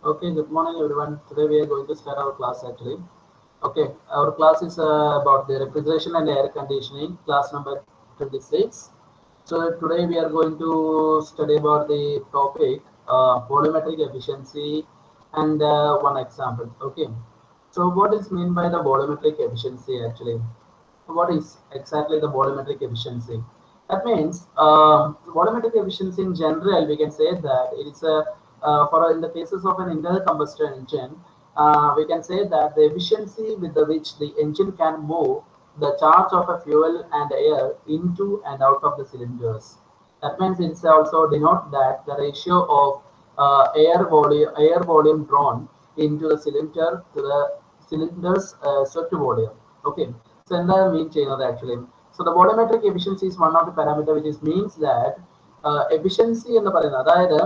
Okay, good morning everyone. Today we are going to start our class actually. Okay, our class is about the refrigeration and air conditioning, class number 26. So today we are going to study about the topic volumetric efficiency and one example. Okay, so what is mean by the volumetric efficiency actually? What is exactly the volumetric efficiency? That means volumetric efficiency in general, we can say that it is a for in the cases of an internal combustion engine, we can say that the efficiency with the which the engine can move the charge of a fuel and air into and out of the cylinders. That means it's also denote that the ratio of air volume drawn into the cylinder to the cylinder's swept volume. Okay, so എന്താ mean ചെയ്യുന്നത് actually? So the volumetric efficiency is one of the parameter which is means that efficiency എന്ന് പറയുന്നത് അതായത്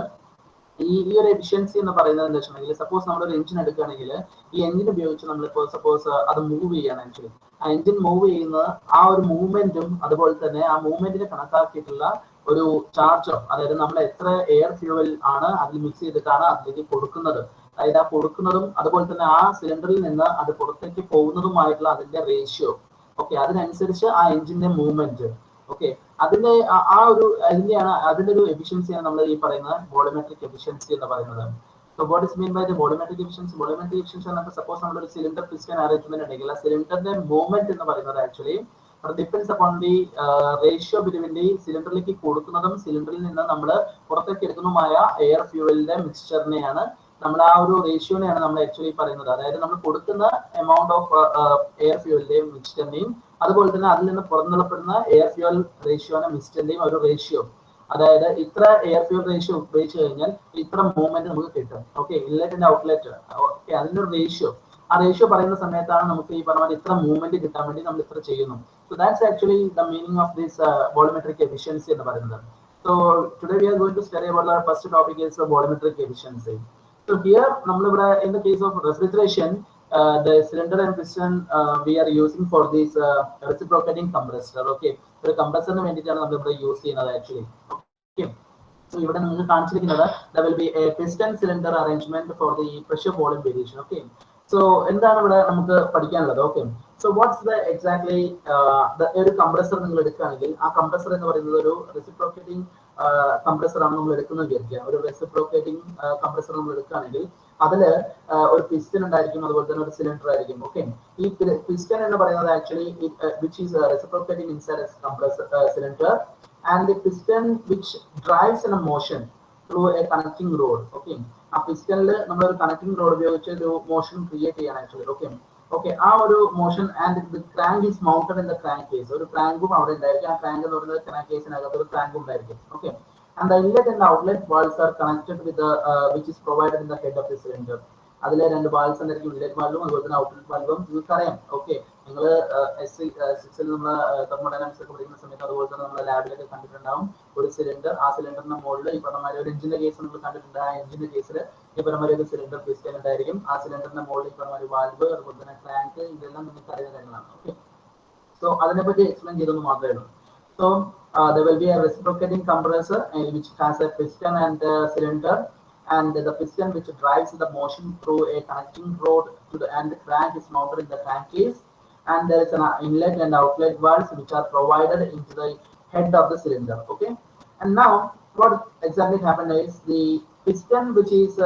ഈ ഒരു efficiency എന്ന് പറയുന്നത് എന്താ വെച്ചിട്ടുണ്ടെങ്കിൽ സപ്പോസ് നമ്മളൊരു എഞ്ചിൻ എടുക്കുകയാണെങ്കിൽ ഈ എഞ്ചിൻ ഉപയോഗിച്ച് നമ്മളിപ്പോൾ സപ്പോസ് അത് മൂവ് ചെയ്യാണ് ആക്ച്വലി ആ എഞ്ചിൻ മൂവ് ചെയ്യുന്ന ആ ഒരു മൂവ്മെന്റും അതുപോലെ തന്നെ ആ മൂവ്മെന്റിനെ കണക്കാക്കിയിട്ടുള്ള ഒരു ചാർജോ അതായത് നമ്മൾ എത്ര എയർ ഫ്യൂവൽ ആണ് അതിൽ മിക്സ് ചെയ്തിട്ടാണ് അതിലേക്ക് കൊടുക്കുന്നത് അതായത് ആ കൊടുക്കുന്നതും അതുപോലെ തന്നെ ആ സിലിണ്ടറിൽ നിന്ന് അത് പുറത്തേക്ക് പോകുന്നതുമായിട്ടുള്ള അതിന്റെ റേഷ്യോ ഓക്കെ അതിനനുസരിച്ച് ആ എഞ്ചിന്റെ മൂവ്മെന്റ് ഓക്കെ അതിന്റെ ആ ഒരു അതിന്റെ ഒരു എഫിഷ്യൻസിയാണ് നമ്മൾ ഈ പറയുന്ന വോളിമെട്രിക് എഫിഷ്യൻസി എന്ന് പറയുന്നത്. So what is mean by the volumetric efficiency? Volumetric efficiency എന്ന് സപ്പോസ് നമ്മളൊരു സിലിണ്ടർ പിസ്റ്റൺ അറേഞ്ച്മെന്റ് ഉണ്ടെങ്കിൽ ആ സിലിണ്ടറിന്റെ മൂവ്മെന്റ് എന്ന് പറയുന്നത് actually depends upon the ratio between the സിലിണ്ടറിലേക്ക് കൊടുക്കുന്നതും സിലിണ്ടറിൽ നിന്ന് നമ്മൾ പുറത്തേക്ക് എടുക്കുന്നതുമായ എയർ ഫ്യൂവലിന്റെ മിക്സ്ചറിനെയാണ് നമ്മൾ ആ ഒരു റേഷ്യോനെയാണ് നമ്മൾ ആക്ച്വലി പറയുന്നത്. അതായത് നമ്മൾ കൊടുക്കുന്ന എമൗണ്ട് ഓഫ് എയർ ഫ്യൂവലിന്റെയും മിക്സ്ചറിന്റെയും അതുപോലെ തന്നെ അതിൽ നിന്ന് പുറന്തള്ളപ്പെടുന്ന എയർ ഫ്യൂവൽ റേഷ്യോനെ മിക്സ്ചറിന്റെയും ഒരു റേഷ്യോ അതായത് ഇത്ര എയർ ഫ്യൂൽ റേഷ്യോ ഉപയോഗിച്ച് കഴിഞ്ഞാൽ ഇത്ര മൂവ്മെന്റ് നമുക്ക് കിട്ടും. Okay, inlet and outlet okay അതിന്റെ ഒരു റേഷ്യോ ആ റേഷ്യോ പറയുന്ന സമയത്താണ് നമുക്ക് ഈ പറഞ്ഞ ഇത്ര മൂവ്മെന്റ് കിട്ടാൻ വേണ്ടി നമ്മൾ ഇത്ര ചെയ്യുന്നു. So that's actually the meaning of this volumetric efficiency എന്ന് പറയുന്നത്. So today we are going to study about the first topic is volumetric efficiency. So here, in the case of refrigeration, the cylinder and piston we are using for this reciprocating compressor. Okay, the compressor ne venditana nammal use cheynathu actually. Okay, so ഇവിടെ നിങ്ങൾക്ക് കാണിച്ചിരിക്കുന്നത് there will be a piston cylinder arrangement for the pressure volume variation. Okay, so എന്താണ് ഇവിടെ നമുക്ക് പഠിക്കാനുള്ളത്? Okay, so what's the exactly ഒരു compressor നിങ്ങൾ എടുക്കുകയാണെങ്കിൽ ആ കംപ്രസർ എന്ന് പറയുന്നത് ഒരു റെസിപ്രോക്കേറ്റിംഗ് കംപ്രസർ ആണ് നമ്മൾ എടുക്കുന്നത് വിചാരിക്കുക. ഒരു റെസിപ്രോക്കേറ്റിംഗ് കംപ്രസർ നമ്മൾ എടുക്കുകയാണെങ്കിൽ അതില് ഒരു പിസ്റ്റൺ ഉണ്ടായിരിക്കും, അതുപോലെ തന്നെ ഒരു സിലിണ്ടർ ആയിരിക്കും. ഓക്കെ, ഈ പിസ്റ്റൺ എന്ന് പറയുന്നത് actually which is reciprocating inside compressor cylinder and the piston which drives in a motion through a connecting rod. Okay, ആ പിസ്റ്റണിൽ നമ്മൾ ഒരു കണക്റ്റിംഗ് റോഡ് ഉപയോഗിച്ച് ഒരു മോഷൻ ക്രിയേറ്റ് ചെയ്യാൻ ആക്ച്വലി. ഓക്കെ ആ ഒരു motion and the crank is mounted in the crank case. ഒരു ക്രാങ്കും അവിടെ ഉണ്ടായിരിക്കും. ആ ക്രാങ്ക് എന്ന് പറയുന്നത് ക്രാങ്ക് കേസിനകത്ത് ഒരു ക്രാങ്കും ഉണ്ടായിരിക്കും. Okay, and the inlet and outlet valves are connected with the which is provided in the head of the cylinder. അതിലെ രണ്ട് വാൽവ്സ് ഉണ്ടായിരിക്കും, ഇൻലെറ്റ് വാൽവും അതുപോലെ തന്നെ ഔട്ട്ലെറ്റ് വാൽവും. നിങ്ങൾക്കറിയാം. ഓക്കെ, നിങ്ങൾ SC6 നമ്മൾ തെർമോഡൈനാമിക്സ് ഒക്കെ പഠിക്കുന്ന സമയത്ത് അതുപോലെ തന്നെ നമ്മൾ ലാബിലൊക്കെ കണ്ടിട്ടുണ്ടാവും ഒരു സിലിണ്ടർ. ആ സിലിണ്ടറിന്റെ മുകളിൽ ഈ പറഞ്ഞ ഒരു എഞ്ചിന്റെ കേസ് നിങ്ങൾ കണ്ടിട്ടുണ്ട്. ആ എഞ്ചിന്റെ കേസിൽ ഈ പറഞ്ഞ ഒരു സിലിണ്ടർ പിസ്റ്റൺ ഉണ്ടായിരിക്കും. ആ സിലിണ്ടറിന്റെ മുകളിൽ ഈ പറഞ്ഞ ഒരു വാൽവ് അതുപോലെ തന്നെ ക്രാങ്ക് ഇതെല്ലാം നിങ്ങൾക്ക് അറിയുന്ന കാര്യങ്ങളാണ്. ഓക്കെ, സോ അതിനെപ്പറ്റി എക്സ്പ്ലെയിൻ ചെയ്തെന്ന് മാത്രമേ ഉള്ളൂ. So there will be a reciprocating compressor which has a piston and cylinder, and the piston which drives the motion through a connecting rod to the and the crank is mounted in the crankcase, and there is an inlet and outlet valves which are provided into the head of the cylinder. Okay, and now what exactly happened is the piston which is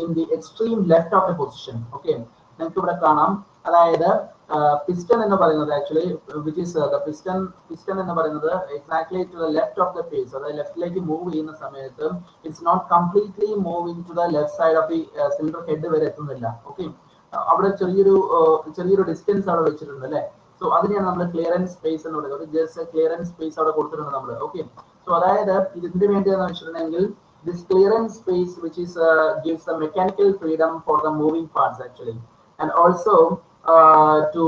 in the extreme left of the position. Okay, നിങ്ങൾക്ക് ഇവിടെ കാണാം. അതായത് piston എന്ന് പറയുന്നത് actually which is the piston എന്ന് പറയുന്നത് exactly to the left of the face. അതായത് ലെഫ്റ്റിലേക്ക് മൂവ് ചെയ്യുന്ന സമയത്ത് it's not completely moving to the left side of the cylinder head വരെ എത്തുന്നില്ല. ഓക്കെ, അവിടെ ചെറിയൊരു ഡിസ്റ്റൻസ് അവിടെ വെച്ചിട്ടുണ്ട് അല്ലേ. സോ അതിനെയാണ് നമ്മൾ ക്ലിയറൻസ് സ്പേസ് എന്ന് പറയുന്നത്. ജസ്റ്റ് ക്ലിയറൻസ് സ്പേസ് അവിടെ കൊടുത്തിട്ടുണ്ട് നമ്മൾ. ഓക്കെ, സോ അതായത് ഇതിന് വേണ്ടിയെന്ന് വെച്ചിട്ടുണ്ടെങ്കിൽ this clearance space which is gives the mechanical freedom for the moving parts actually, and also to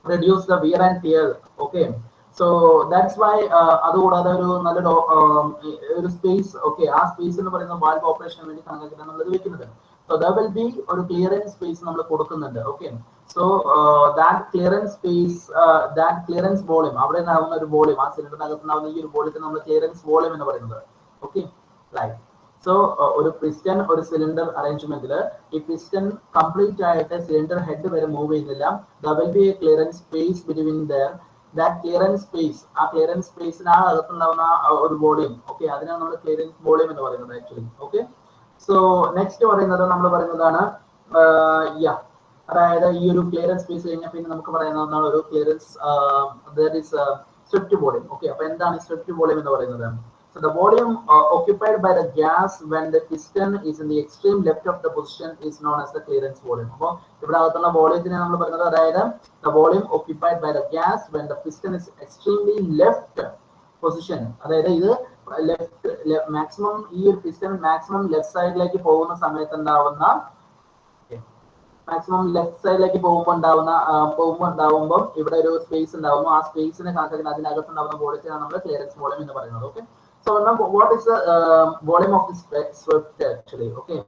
reduce the wear and tear. Okay, so that's why അതുകൂടാതെ ഒരു നല്ലൊരു ഒരു സ്പേസ്. ഓക്കെ, ആ സ്പേസ് എന്ന് പറയുന്ന വാൽവ് ഓപ്പറേഷന് വേണ്ടി കണക്കാക്കിയിട്ടാണ് നമ്മൾ ഇത് വെക്കുന്നത്. So there will be ഒരു ക്ലിയറൻസ് സ്പേസ് നമ്മൾ കൊടുക്കുന്നുണ്ട്. Okay, so that clearance space that clearance volume അവിടെ ഉണ്ടാകുന്ന ഒരു വോളിയം ആ സിലിണ്ടറിനകത്ത് ഉണ്ടാകുന്ന ഈ ഒരു വോളിയത്തിന് നമ്മൾ ക്ലിയറൻസ് വോളിയം എന്ന് പറയുന്നത്. Okay, right. So ഒരു piston ഒരു cylinder arrangement ഈ piston complete ആയിട്ട് cylinder head വരെ move ചെയ്യുന്നില്ല. There will be a clearance space between there. That clearance space, ആ clearance space അകത്തുണ്ടാവുന്ന ഒരു വോളിയം, ഓക്കെ, അതിനാണ് നമ്മൾ ക്ലിയറൻസ് വോളിയം എന്ന് പറയുന്നത് ആക്ച്വലി. ഓക്കെ, സോ നെക്സ്റ്റ് പറയുന്നത് നമ്മൾ പറയുന്നതാണ് അതായത് ഈ ഒരു ക്ലിയറൻസ് സ്പേസ് കഴിഞ്ഞാൽ പിന്നെ നമുക്ക് പറയുന്നതാണ് ഒരു ക്ലിയറൻസ് സ്വിഫ്റ്റ് വോളിയം. ഓക്കെ, അപ്പൊ എന്താണ് സ്വിഫ്റ്റ് വോളിയം എന്ന് പറയുന്നത്? So the volume occupied by the gas when the piston is in the extreme left of the position is known as the clearance volume. അപ്പോൾ ഇവിടെ അകത്തുള്ള വോളിയത്തിനെ നമ്മൾ പറയുന്നത് അതായത് the volume occupied by the gas when the piston is extremely left position, അതായത് ഇത് maximum ഈ ഒരു പിസ്റ്റൺ മാക്സിമം ലെഫ്റ്റ് സൈഡിലേക്ക് പോകുന്ന സമയത്ത് ഉണ്ടാവുന്ന മാക്സിമം ലെഫ്റ്റ് സൈഡിലേക്ക് പോകുമ്പോൾ ഇവിടെ ഒരു സ്പേസ് ഉണ്ടാവുന്നു. ആ സ്പേസിനെ കണക്കാക്കുന്ന അതിനകത്ത് ഉണ്ടാവുന്ന വോളിയത്തിനാണ് നമ്മൾ ക്ലിയറൻസ് വോളിയം എന്ന് പറയുന്നത്. Okay, so now what is the volume of this swift actually? Okay,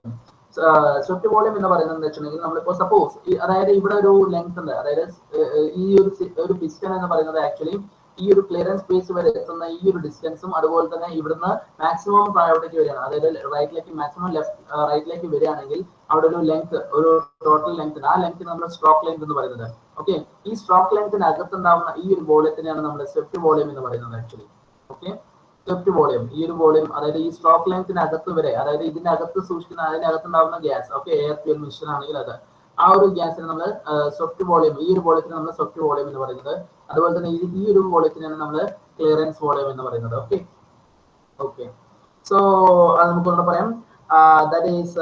Swift volume എന്ന് പറയുന്നത് എന്താ വെച്ചിട്ടുണ്ടെങ്കിൽ നമ്മളിപ്പോ സപ്പോസ് അതായത് ഇവിടെ ഒരു ലെങ്ത് ഉണ്ട്, അതായത് ഈ ഒരു പിസ്റ്റൺ എന്ന് പറയുന്നത് ആക്ച്വലി ഈ ഒരു ക്ലിയറൻസ് സ്പേസ് വരെ എത്തുന്ന ഈ ഒരു ഡിസ്റ്റൻസും അതുപോലെ തന്നെ ഇവിടുന്ന് മാക്സിമം താഴോട്ടേക്ക് വരികയാണ്, അതായത് റൈറ്റിലേക്ക് മാക്സിമം റൈറ്റിലേക്ക് വരികയാണെങ്കിൽ അവിടെ ഒരു ലെങ്ത്, ഒരു ടോട്ടൽ ലെങ്ത്, ആ ലെങ്ത് നമ്മൾ സ്ട്രോക്ക് ലെങ്ത് എന്ന് പറയുന്നത്. ഓക്കെ, ഈ സ്ട്രോക്ക് ലെങ്ത്തിന് അകത്തുണ്ടാവുന്ന ഈ ഒരു വോളിയത്തിനെയാണ് നമ്മൾ സ്വിഫ്റ്റ് വോളിയം എന്ന് പറയുന്നത് ആക്ച്വലി. ഓക്കെ, സ്വിഫ്റ്റ് വോളിയം, ഈ ഒരു വോളിയം അതായത് ഈ സ്ട്രോക്ക് ലെങ്ത്തിന് അകത്ത് വരെ, അതായത് ഇതിനകത്ത് സൂക്ഷിക്കുന്ന അതിനകത്തുണ്ടാവുന്ന gas, okay, air fuel mixture ആണെങ്കിൽ അത് ആ ഒരു ഗ്യാസിന് നമ്മൾ സ്വിഫ്റ്റ് വോളിയം, ഈ ഒരു വോളിയത്തിന് നമ്മൾ സ്വിഫ്റ്റ് വോളിയം എന്ന് പറയുന്നത്. അതുപോലെ തന്നെ ഈ ഒരു വോളിയത്തിനാണ് നമ്മൾ ക്ലിയറൻസ് വോളിയം എന്ന് പറയുന്നത്. ഓക്കെ, ഓക്കെ, സോ അത് നമുക്കൊന്ന് പറയാം. That is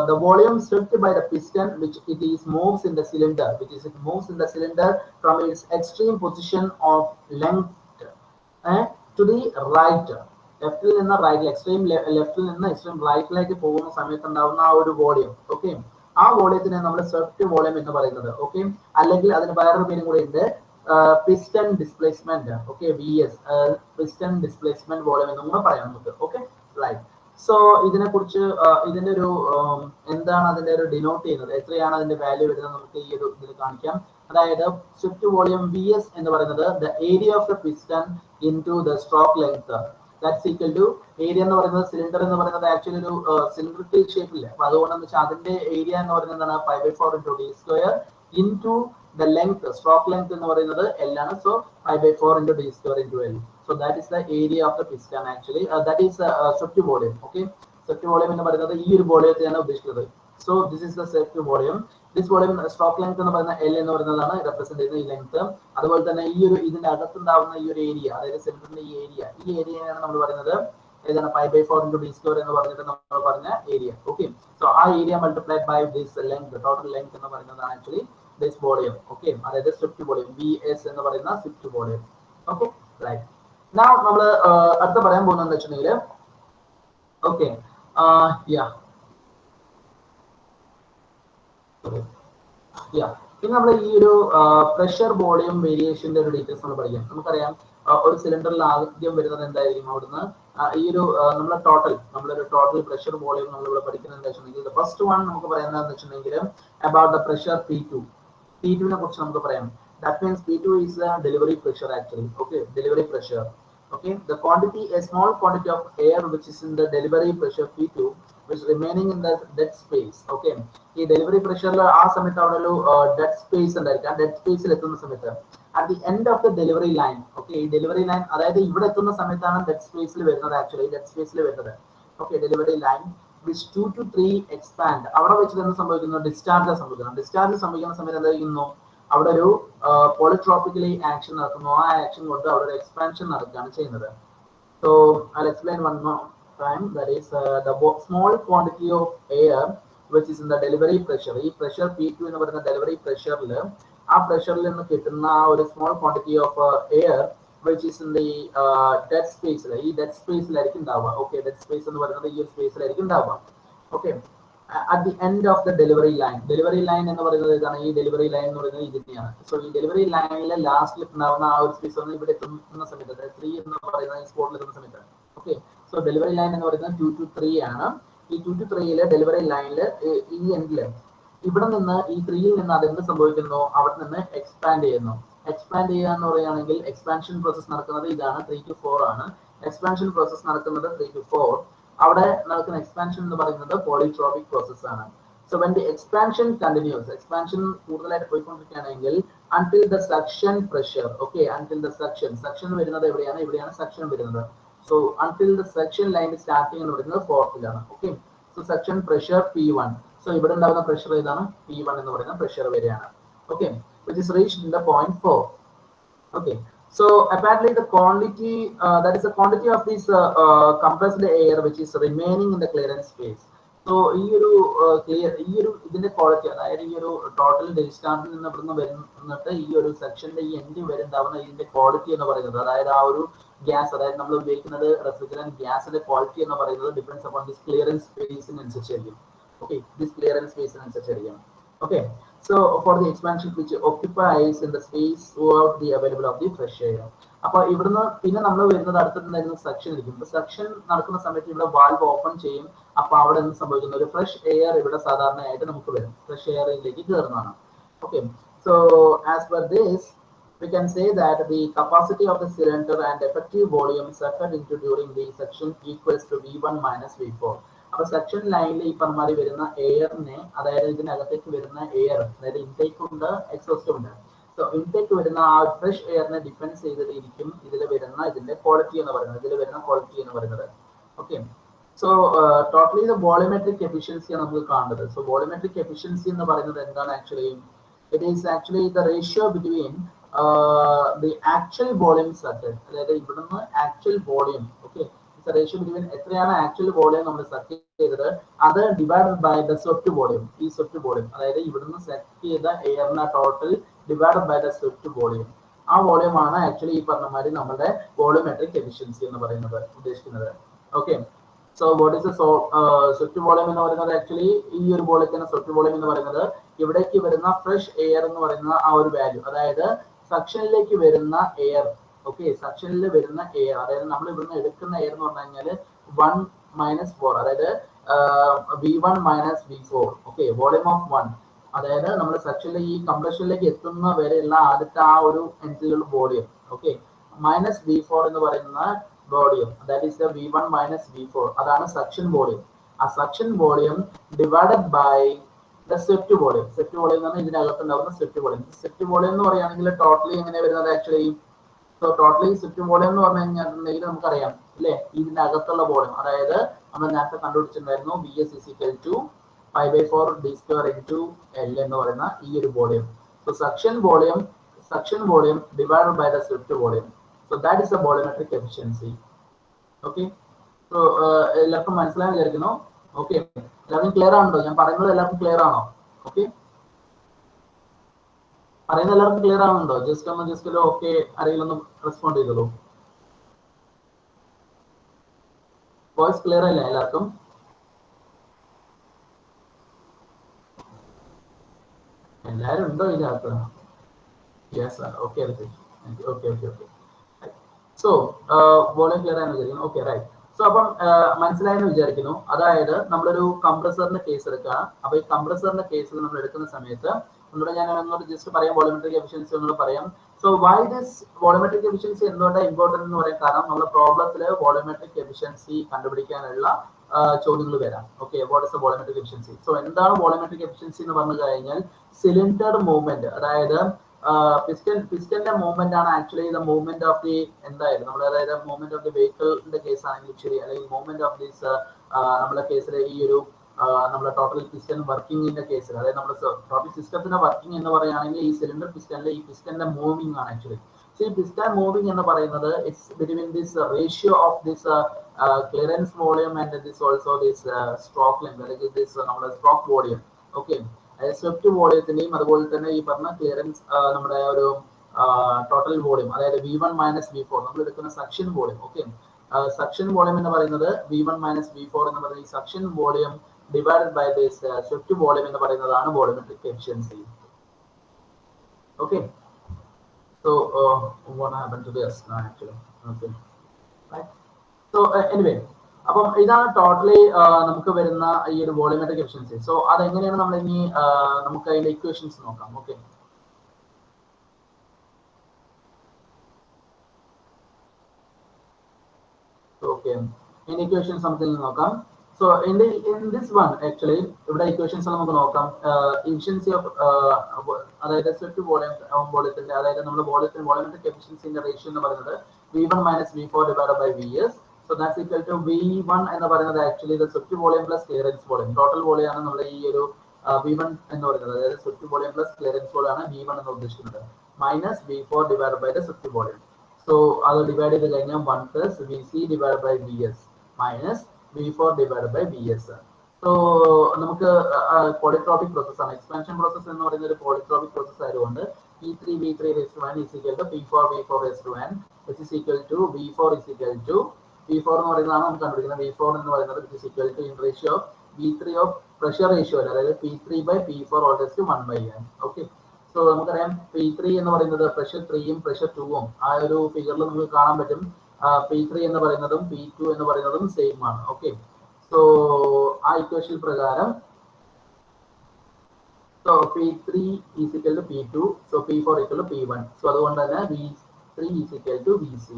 the volume swept by the piston which it is moves in the cylinder, it moves in the cylinder from its extreme position of length to the right. ലെഫ്റ്റിൽ നിന്ന് right, extreme ലെഫ്റ്റിൽ നിന്ന് extreme റൈറ്റിലേക്ക് പോകുന്ന സമയത്ത് ഉണ്ടാവുന്ന ആ ഒരു വോളിയം, ഓക്കെ, ആ വോളിയത്തിനെ നമ്മൾ സ്വിഫ്റ്റ് വോളിയം എന്ന് പറയുന്നത്. ഓക്കെ, അല്ലെങ്കിൽ അതിന് വേറൊരു പേരും കൂടെ ഉണ്ട്, piston displacement. Okay, VS, piston displacement volume എന്നും കൂടെ പറയാം നമുക്ക്. Okay, right. സോ ഇതിനെ കുറിച്ച് ഇതിന്റെ ഒരു എന്താണ് അതിന്റെ ഒരു ഡിനോട്ട് ചെയ്യുന്നത്, എത്രയാണ് അതിന്റെ വാല്യൂ വരുന്നത് നമുക്ക് ഈ ഒരു ഇതിൽ കാണിക്കാം. അതായത് സ്വിഫ്റ്റ് വോളിയം VS എന്ന് പറയുന്നത് the area of the piston into the stroke length, that's equal to area എന്ന് പറയുന്നത് സിലിണ്ടർ എന്ന് പറയുന്നത് ആക്ച്വലി ഒരു സിലിണ്ടറിക്കൽ ഷേപ്പില്ല, അപ്പൊ അതുകൊണ്ടെന്ന് വെച്ചാൽ അതിന്റെ ഏരിയ എന്ന് പറയുന്നത് എന്താണ് 5/4 × d² into the length, stroke length എന്ന് പറയുന്നത് L ആണ്. So 5/4 × d² × L. So that is the area of the piston actually. That is swift volume. Okay, swift volume എന്ന് പറയുന്നത് ഈ ഒരു വോളിയത്തെയാണ് ഉദ്ദേശിക്കുന്നത്. So this is the swift volume. This volume stroke length എന്ന് പറയുന്ന L എന്ന് പറയുന്നതാണ് റെപ്രസെന്റ് ചെയ്യുന്ന ഈ ലെങ്ത്. അതുപോലെ തന്നെ ഈ ഒരു ഇതിന്റെ അകത്തുണ്ടാവുന്ന ഈ ഒരു ഏരിയ, അതായത് സിലിണ്ടറിന്റെ ഈ ഏരിയയാണ് നമ്മൾ പറയുന്നത് ഏതാണ് 5/4 × d² എന്ന് പറഞ്ഞിട്ട് നമ്മൾ പറഞ്ഞ ഏരിയ. ഓക്കെ, സോ ആ area multiplied by this length, total length എന്ന് പറയുന്നതാണ് ആക്ച്വലി ദിസ് വോളിയം. ഓക്കെ, അതായത് സ്വിഫ്റ്റ് വോളിയം VS എന്ന് പറയുന്ന swift volume. Okay, right. Now നമ്മൾ അടുത്ത പറയാൻ പോകുന്നത് വെച്ചിട്ടുണ്ടെങ്കിൽ ഓക്കെ ഇനി നമ്മൾ ഈ ഒരു പ്രഷർ വോളിയം വേരിയേഷന്റെ ഒരു ഡീറ്റെയിൽസ് നമ്മൾ പഠിക്കാം. നമുക്കറിയാം ഒരു സിലിണ്ടറിൽ ആദ്യം വരുന്നത് എന്തായിരിക്കും, അവിടുന്ന് ഈ ഒരു നമ്മളൊരു ടോട്ടൽ പ്രഷർ വോളിയം നമ്മളിവിടെ പഠിക്കുന്നത് എന്താ വെച്ചിട്ടുണ്ടെങ്കിൽ ഫസ്റ്റ് വൺ നമുക്ക് പറയുന്നത് വെച്ചിട്ടുണ്ടെങ്കിൽ അബൌട്ട് ദ പ്രഷർ P2 നെ കുറിച്ച് നമുക്ക് പറയാം. That means P2 is the delivery pressure actually. Okay, delivery pressure. Okay, the quantity, a small quantity of air which is in the delivery pressure P2 which remaining in the dead space. Okay, ഈ delivery pressure ആ സമയത്ത് അവിടെ ഒരു dead space ഉണ്ടായിരിക്കും. ആ dead spaceൽ എത്തുന്ന സമയത്ത് at the end of the delivery line. Okay, ഈ delivery line അതായത് ഇവിടെ എത്തുന്ന സമയത്താണ് dead spaceൽ വരുന്നത് ആക്ച്വലി dead spaceൽ വരുന്നത്. Okay, delivery line which 2 to 3 expand. അവിടെ വെച്ചിട്ട് എന്ത് സംഭവിക്കുന്നു, ഡിസ്ചാർജ് സംഭവിക്കുന്ന സമയത്ത് എന്തായിരിക്കുന്നു, അവിടെ ഒരു പോളിട്രോപ്പിക്കലി ആക്ഷൻ നടക്കുന്നു. ആ ആക്ഷൻ കൊണ്ട് അവിടെ ഒരു എക്സ്പാൻഷൻ നടക്കുകയാണ് ചെയ്യുന്നത്. So I'll explain one more time. That is the small quantity of air which is in the delivery pressure. ഈ പ്രഷർ P2 എന്ന് പറയുന്ന ഡെലിവറി പ്രഷറിൽ ആ പ്രഷറിൽ നിന്ന് കിട്ടുന്ന ആ ഒരു small quantity of air which is in the dead space. ഈ dead സ്പേസിലായിരിക്കും ഉണ്ടാവുക. ഓക്കെ, ഡെഡ് സ്പേസ് എന്ന് പറയുന്നത് ഈ ഒരു സ്പേസിലായിരിക്കും ഉണ്ടാവുക. Okay, at the end of the delivery line എന്ന് പറയുന്നത് ഇതാണ്. ഈ ഡെലിവറി ലൈൻ എന്ന് പറയുന്നത് ഇതിനെയാണ്. സോ ഈ ഡെലിവറി ലൈനിലെ ലാസ്റ്റിൽ ഉണ്ടാവുന്ന ആ ഒരു സ്പേസ് ഇവിടെ എത്തുന്ന സമയത്ത് 3 എന്ന് പറയുന്ന ഈ സ്പോട്ടിൽ എത്തുന്ന സമയത്ത് ഓക്കെ, സോ ഡെലിവറി ലൈൻ എന്ന് പറയുന്നത് 2 to 3 ആണ്. ഈ 2 to 3 ഡെലിവറി ലൈനിൽ ഈ എൻഡില് ഇവിടെ നിന്ന് ഈ 3യിൽ നിന്ന് അതെന്ത് സംഭവിക്കുന്നു, അവിടെ നിന്ന് എക്സ്പാൻഡ് ചെയ്യുന്നു. എക്സ്പാൻഡ് ചെയ്യുക എന്ന് പറയുകയാണെങ്കിൽ എക്സ്പാൻഷൻ പ്രോസസ് നടക്കുന്നത് ഇതാണ് 3 to 4 ആണ്. എക്സ്പാൻഷൻ പ്രോസസ് നടക്കുന്നത് 3 to 4. അവിടെ നടക്കുന്ന എക്സ്പാൻഷൻ എന്ന് പറയുന്നത് പോളിട്രോപിക് പ്രോസസ് ആണ്. So when the expansion continuous, expansion കൂടുതലായിട്ട് പോയിക്കൊണ്ടിരിക്കുകയാണെങ്കിൽ until the suction pressure, okay, until the suction വരുന്നത് എവിടെയാണ്? ഇവിടെയാണ് suction വരുന്നത്. So until the suction line starting എന്ന് പറയുന്നത് ഫോർത്തിലാണ്. Okay, so suction pressure P1. So ഇവിടെ ഉണ്ടാകുന്ന പ്രഷർ ഏതാണ്? P1 എന്ന് പറയുന്ന പ്രഷർ വരെയാണ്. Okay, which is reached in the point 4. Okay, so apparently the quantity, that is the quantity of this compressed air which is remaining in the clearance space. So ഈ ഒരു ഇതിന്റെ quality, അതായത് ഈ ഒരു total ഡിസ്ചാർജിൽ നിന്ന് ഇവിടുന്ന് വരുന്നിട്ട് ഈ ഒരു സെക്ഷന്റെ ഈ എൻഡ് വരെ ഉണ്ടാവുന്ന ഇതിന്റെ ക്വാളിറ്റി എന്ന് പറയുന്നത്, അതായത് ആ ഒരു ഗ്യാസ്, അതായത് നമ്മൾ ഉപയോഗിക്കുന്നത് റെഫ്രിജറന്റ് ഗ്യാസിന്റെ ക്വാളിറ്റി എന്ന് പറയുന്നത് ഡിപ്പെൻഡ്സ് അപ്പോൺ ദിസ് ക്ലിയറൻസ് സ്പേസിനനുസരിച്ചായിരിക്കും. ഓക്കെ, ദിസ് ക്ലിയറൻസ് സ്പേസിനനുസരിച്ചായിരിക്കും. Okay, so for the expansion which occupies in the space throughout the available of the fresh air. അപ്പോൾ ഇവിടുന്ന് പിന്നെ നമ്മൾ വരുന്നത് അടുത്തുണ്ടായിരുന്ന സെക്ഷൻ ഇരിക്കും. സെക്ഷൻ നടക്കുന്ന സമയത്ത് ഇവിടെ വാൽവ് ഓപ്പൺ ചെയ്യും. അപ്പോൾ അവിടെ എന്ത് സംഭവിക്കുന്നു? ഒരു ഫ്രഷ് എയർ ഇവിടെ സാധാരണയായിട്ട് നമുക്ക് വരും, ഫ്രഷ് എയറിലേക്ക് കയറുന്നതാണ്. Okay, so as per this we can say that the capacity of the cylinder and effective volume suffered into during the section equals to V1 minus V4. അപ്പൊ സെക്ഷൻ ലൈനിൽ ഈ പറഞ്ഞമാതിരി വരുന്ന എയറിനെ, അതായത് ഇതിനകത്തേക്ക് വരുന്ന എയർ, അതായത് ഇൻടേക്ക് ഉണ്ട്, എക്സോസ്റ്റ് ഉണ്ട്. സോ ഇൻടേക്ക് വരുന്ന ആ ഫ്രഷ് എയറിനെ ഡിപ്പെൻഡ് ചെയ്തിരിക്കും ഇതിൽ വരുന്ന ഇതിന്റെ ക്വാളിറ്റി എന്ന് പറയുന്നത്, okay. So totally the volumetric efficiency നമുക്ക് കാണുന്നത്. സോ വോളിമെട്രിക് എഫിഷ്യൻസി എന്ന് പറയുന്നത് എന്താണ്? Actually it is actually the ratio between the actual volume subject, അതായത് ഇവിടുന്ന് actual volume, okay, ratio between എത്രയാണ് ആക്ച്വൽ വോളിയം നമ്മൾ സെറ്റ് ചെയ്തത്, അത് divided by the swept volume. ഈ സ്വെപ്റ്റ് വോളിയം, അതായത് ഇവിടുന്ന് സെറ്റ് ചെയ്ത എയറിന്റെ total divided by the swept volume, ആ വോളിയം ആണ് ആക്ച്വലി ഈ പറഞ്ഞ മാതിരി നമ്മുടെ വോളിയോമെട്രിക് എഫിഷ്യൻസി എന്ന് പറയുന്നത് ഉദ്ദേശിക്കുന്നത്. Okay, so what is swept volume എന്ന് പറയുന്നത്? ആക്ച്വലി ഈ ഒരു വോളിയത്തിന് സ്വെപ്റ്റ് വോളിയം എന്ന് പറയുന്നത് ഇവിടേക്ക് വരുന്ന ഫ്രഷ് എയർ എന്ന് പറയുന്ന ആ ഒരു വാല്യൂ, അതായത് സക്ഷനിലേക്ക് വരുന്ന എയർ, ഓക്കെ, സക്ഷനിൽ വരുന്ന എയർ, അതായത് നമ്മൾ ഇവിടുന്ന് എടുക്കുന്ന എയർ എന്ന് പറഞ്ഞു കഴിഞ്ഞാൽ 1 - 4, അതായത് V1 - V4, okay, volume of 1, അതായത് നമ്മൾ സെക്ഷനിൽ ഈ കംപ്രഷനിലേക്ക് എത്തുന്ന വരെയുള്ള ആദ്യത്തെ ആ ഒരു എൻഡിലുള്ള വോളിയം, ഓക്കെ, മൈനസ് V4 എന്ന് പറയുന്ന volume, that is the V1 - V4, അതാണ് സക്ഷൻ വോളിയം. ആ suction volume divided by the swept volume. Swept volume എന്ന് പറഞ്ഞാൽ ഇതിനകത്തുണ്ടാവുന്ന സ്വെപ്റ്റ് വോളിയം. സ്വെപ്റ്റ് വോളിയം എന്ന് പറയുകയാണെങ്കിൽ ടോട്ടലി എങ്ങനെ വരുന്നത്? Actually so totally swept volume എന്ന് പറഞ്ഞു കഴിഞ്ഞിട്ടുണ്ടെങ്കിൽ നമുക്കറിയാം അല്ലേ, ഇതിന്റെ അകത്തുള്ള വോളിയം, അതായത് നമ്മൾ നേരത്തെ കണ്ടുപിടിച്ചിട്ടുണ്ടായിരുന്നു VS = 5/4 d² into L എന്ന് പറയുന്ന ഈ ഒരു volume. So suction volume divided by the swept volume. So that is the volumetric efficiency. Okay, so എല്ലാവർക്കും മനസ്സിലായെന്ന് വിചാരിക്കുന്നു. ഓക്കെ, എല്ലാവർക്കും ക്ലിയർ ആണല്ലോ? ഞാൻ പറയുന്നത് എല്ലാവർക്കും ക്ലിയർ ആണോ? ഓക്കെ, പറയുന്നത് എല്ലാവർക്കും ക്ലിയർ ആവുന്നുണ്ടോ? ജസ്റ്റ് ഓക്കെ, ആരെങ്കിലും ഒന്ന് റെസ്പോണ്ട് ചെയ്തോളൂ. വോയിസ് ക്ലിയർ അല്ലേ എല്ലാവർക്കും? എല്ലാവരും ഉണ്ടോ ഇതിനകത്ത്? Yes, okay, so volume clear ആയെന്ന് വിചാരിക്കുന്നു. Okay, right. സോ അപ്പം മനസ്സിലായെന്ന് വിചാരിക്കുന്നു. അതായത് നമ്മളൊരു കംപ്രസറിന്റെ കേസ് എടുക്കുക. അപ്പൊ ഈ കംപ്രസറിന്റെ കേസ് നമ്മൾ എടുക്കുന്ന സമയത്ത് ഒന്നുകൂടെ ഞാൻ ജസ്റ്റ് പറയാം, വോളിയോമെട്രിക് എഫിഷ്യൻസി ഒന്നുകൂടെ പറയാം. So why this volumetric efficiency എന്തുകൊണ്ടാണ് ഇമ്പോർട്ടന്റ് എന്ന് പറയാൻ കാരണം, നമ്മുടെ പ്രോബ്ലത്തില് വോളിയോമെട്രിക് എഫിഷ്യൻസി കണ്ടുപിടിക്കാനുള്ള ചോദ്യങ്ങൾ വരാം. Okay, what is the volumetric efficiency? So എന്താണ് വോളിയോമെട്രിക് എഫിഷ്യൻസി എന്ന് പറഞ്ഞു കഴിഞ്ഞാൽ സിലിണ്ടർ മൂവ്മെന്റ്, അതായത് പിസ്റ്റന്റെ മൂവ്മെന്റ് ആണ് actually the movement of the എന്തായാലും നമ്മൾ, അതായത് മൂവ്മെന്റ് ഓഫ് ദി വെഹിക്കിളിന്റെ കേസ് ആണെങ്കിലും ശരി, അല്ലെങ്കിൽ മൂവ്മെന്റ് ഓഫ് ദിസ് നമ്മുടെ കേസിൽ ഈ ഒരു നമ്മുടെ ടോട്ടൽ പിസ്റ്റൻ വർക്കിംഗിന്റെ കേസിൽ, അതായത് നമ്മുടെ ടോട്ടൽ സിസ്റ്റത്തിന്റെ വർക്കിംഗ് എന്ന് പറയുകയാണെങ്കിൽ ഈ സിലിണ്ടർ പിസ്റ്റനിലെ ഈ പിസ്റ്റന്റെ മൂവിംഗ് ആണ് ആക്ച്വലി. സോ ഈ പിസ്റ്റൻ മൂവിംഗ് എന്ന് പറയുന്നത് it's between this ratio of this clearance volume and this also this stroke length, അല്ലെങ്കിൽ ദിസ് നമ്മുടെ സ്ട്രോക്ക് വോളിയം. ഓക്കെ, സ്വെപ്റ്റ് വോളിയത്തിന്റെയും അതുപോലെ തന്നെ ഈ പറഞ്ഞ ക്ലിയറൻസ് നമ്മുടെ ഒരു ടോട്ടൽ വോളിയം, അതായത് V1 - V4 നമ്മൾ എടുക്കുന്ന suction volume. Okay, suction volume എന്ന് പറയുന്നത് V1 - V4 എന്ന് പറയുന്ന ഈ suction volume divided by this swept volume എന്ന് പറയുന്നതാണ് volumetric efficiency. Okay, so what happened to this actually? Okay, right. So anyway, അപ്പം ഇതാണ് ടോട്ടലി നമുക്ക് വരുന്ന ഈ ഒരു വോളിയോമെട്രിക് എഫിഷ്യൻസി. സോ അതെങ്ങനെയാണ് നമ്മൾ ഇനി നമുക്ക് അതിന്റെ ഇക്വേഷൻസ് നോക്കാം. Okay, okay, in equations something നോക്കാം. So in this one actually ഇവിടെ equations നമുക്ക് നോക്കാം. Efficiency of അതായത് swift വോളിയത്തിന്റെ അതായത് നമ്മുടെ വോളിയമെട്രിക് എഫിഷ്യൻസിന്റെ റേഷ്യോ എന്ന് പറയുന്നത് V1 minus V4 divided by Vs. So that's equal to V1 എന്ന് പറയുന്നത് actually the swift volume plus clearance volume. Total volume ആണ് നമ്മുടെ ഈ ഒരു V1 എന്ന് പറയുന്നത്, അതായത് swift volume plus clearance volume ആണ് V1 എന്ന് ഉദ്ദേശിക്കുന്നത്, minus V4 divided by the swift volume. So അത് ഡിവൈഡ് ചെയ്ത് കഴിഞ്ഞാൽ 1 plus Vc divided by Vs minus V4 divided by Vs. So നമുക്ക് polytropic process ആണ്. എക്സ്പാൻഷൻ പ്രോസസ് എന്ന് പറയുന്ന ഒരു polytropic process ആയതുകൊണ്ട് P3 raised to 1 is equal to P4 raised to n, which is equal to V4 is equal to V4 എന്ന് പറയുന്നതാണ് നമുക്ക് കണ്ടുപിടിക്കുന്നത്. V4 എന്ന് പറയുന്നത് which is equal to in ratio of V3 of pressure ratio, അതായത് P3 by P4 all raised to 1 by n. Okay. So നമുക്കറിയാം P3 എന്ന് പറയുന്നത് പ്രഷർ 3ഉം പ്രഷർ 2ഉം ആ ഒരു ഫിഗറിൽ നമുക്ക് കാണാൻ പറ്റും. P3 എന്ന് പറയുന്നതും P2 എന്ന് പറയുന്നതും സെയിം ആണ്. ഓക്കെ. സോ ആ ഇക്വേഷൻ പ്രകാരം so P3 is equal to P2, so P4 equal to P1. So അതുകൊണ്ട് തന്നെ V3 is equal to Vc.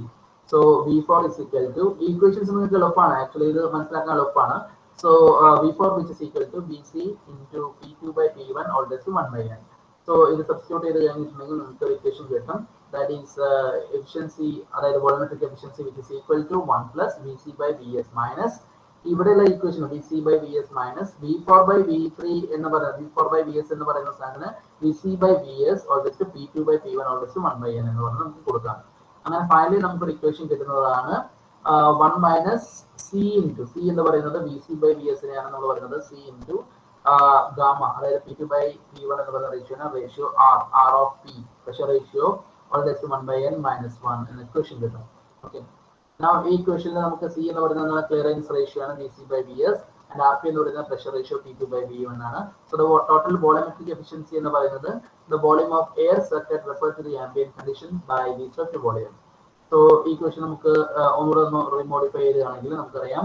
So V4 is equal to equations നിങ്ങൾക്ക് എളുപ്പമാണ്, ആക്ച്വലി ഇത് മനസ്സിലാക്കാൻ എളുപ്പമാണ്. So V4 which is equal to Vc into P2 by P1 all raised to 1 by n. So ഇത് substitute ചെയ്ത് കഴിഞ്ഞിട്ടുണ്ടെങ്കിൽ നമുക്ക് ഒരു ഇക്വേഷൻ കിട്ടും. That is efficiency, അതായത് volumetric efficiency which is equal to 1 plus Vc by Vs minus ഇവിടെയുള്ള equation Vc by Vs minus V4 by V3 എന്ന് പറയുന്നത് V4 by Vs എന്ന് പറയുന്ന സാധനം Vc by Vs all raised to P2 by P1 all raised to 1 by n എന്ന് പറഞ്ഞ് നമുക്ക് കൊടുക്കാം. അങ്ങനെ ഫൈനലി നമുക്ക് ഒരു ഇക്വേഷൻ കിട്ടുന്നതാണ് 1 minus C into C എന്ന് പറയുന്നത് Vc by Vs നെയാണ് നമ്മൾ പറയുന്നത് C into ഗാമ, അതായത് P2 by P1 എന്ന് പറയുന്ന ratio R of P pressure ratio all raised to 1 by n minus 1 എന്ന ഇക്വേഷൻ കിട്ടും. ഓക്കെ. Now ഈ ഇക്വേഷനിൽ നമുക്ക് C എന്ന് പറയുന്നത് ക്ലിയറൻസ് റേഷ്യോ ആണ് Vc by Vs and RP എന്ന് പറയുന്ന pressure ratio P2 by P1 ആണ്. So the total volumetric efficiency എന്ന് പറയുന്നത് the volume of air circuit referred to the ambient condition by the swift volume. So ഈ equation നമുക്ക് ഒന്നുകൂടെ റീമോഡിഫൈ ചെയ്യുകയാണെങ്കിൽ നമുക്കറിയാം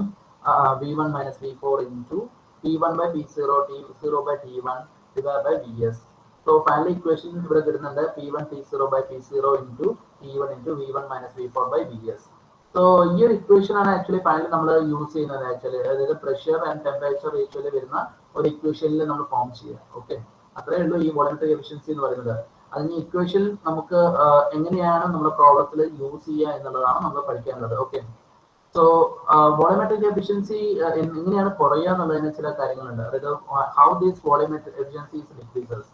V1 minus V4 into P1 by P0 T0 by T1 divided by Vs. So final equation ഇവിടെ കിട്ടുന്നുണ്ട് P1 T0 by P0 into T1 into V1 minus V4 by Vs. So ഈ ഒരു equation ആണ് actually finally നമ്മൾ use ചെയ്യുന്നത്. Actually അതായത് pressure and temperature റേഷ്യോയിൽ വരുന്ന ഒരു ഇക്വേഷനിൽ നമ്മൾ ഫോം ചെയ്യുക. ഓക്കെ. അത്രേ ഉള്ളൂ ഈ വോളിയമെട്രിക് എഫിഷ്യൻസി എന്ന് പറയുന്നത്. അതിന് ഇക്വേഷൻ നമുക്ക് എങ്ങനെയാണ് നമ്മുടെ പ്രോബ്ലത്തിൽ യൂസ് ചെയ്യുക എന്നുള്ളതാണ് നമ്മൾ പഠിക്കാനുള്ളത്. ഓക്കെ. സോ വോളിയമെട്രിക് എഫിഷ്യൻസി എങ്ങനെയാണ് കുറയുക എന്നുള്ളതിന് ചില കാര്യങ്ങളുണ്ട്. അതായത് how these volumetric efficiencies decreases.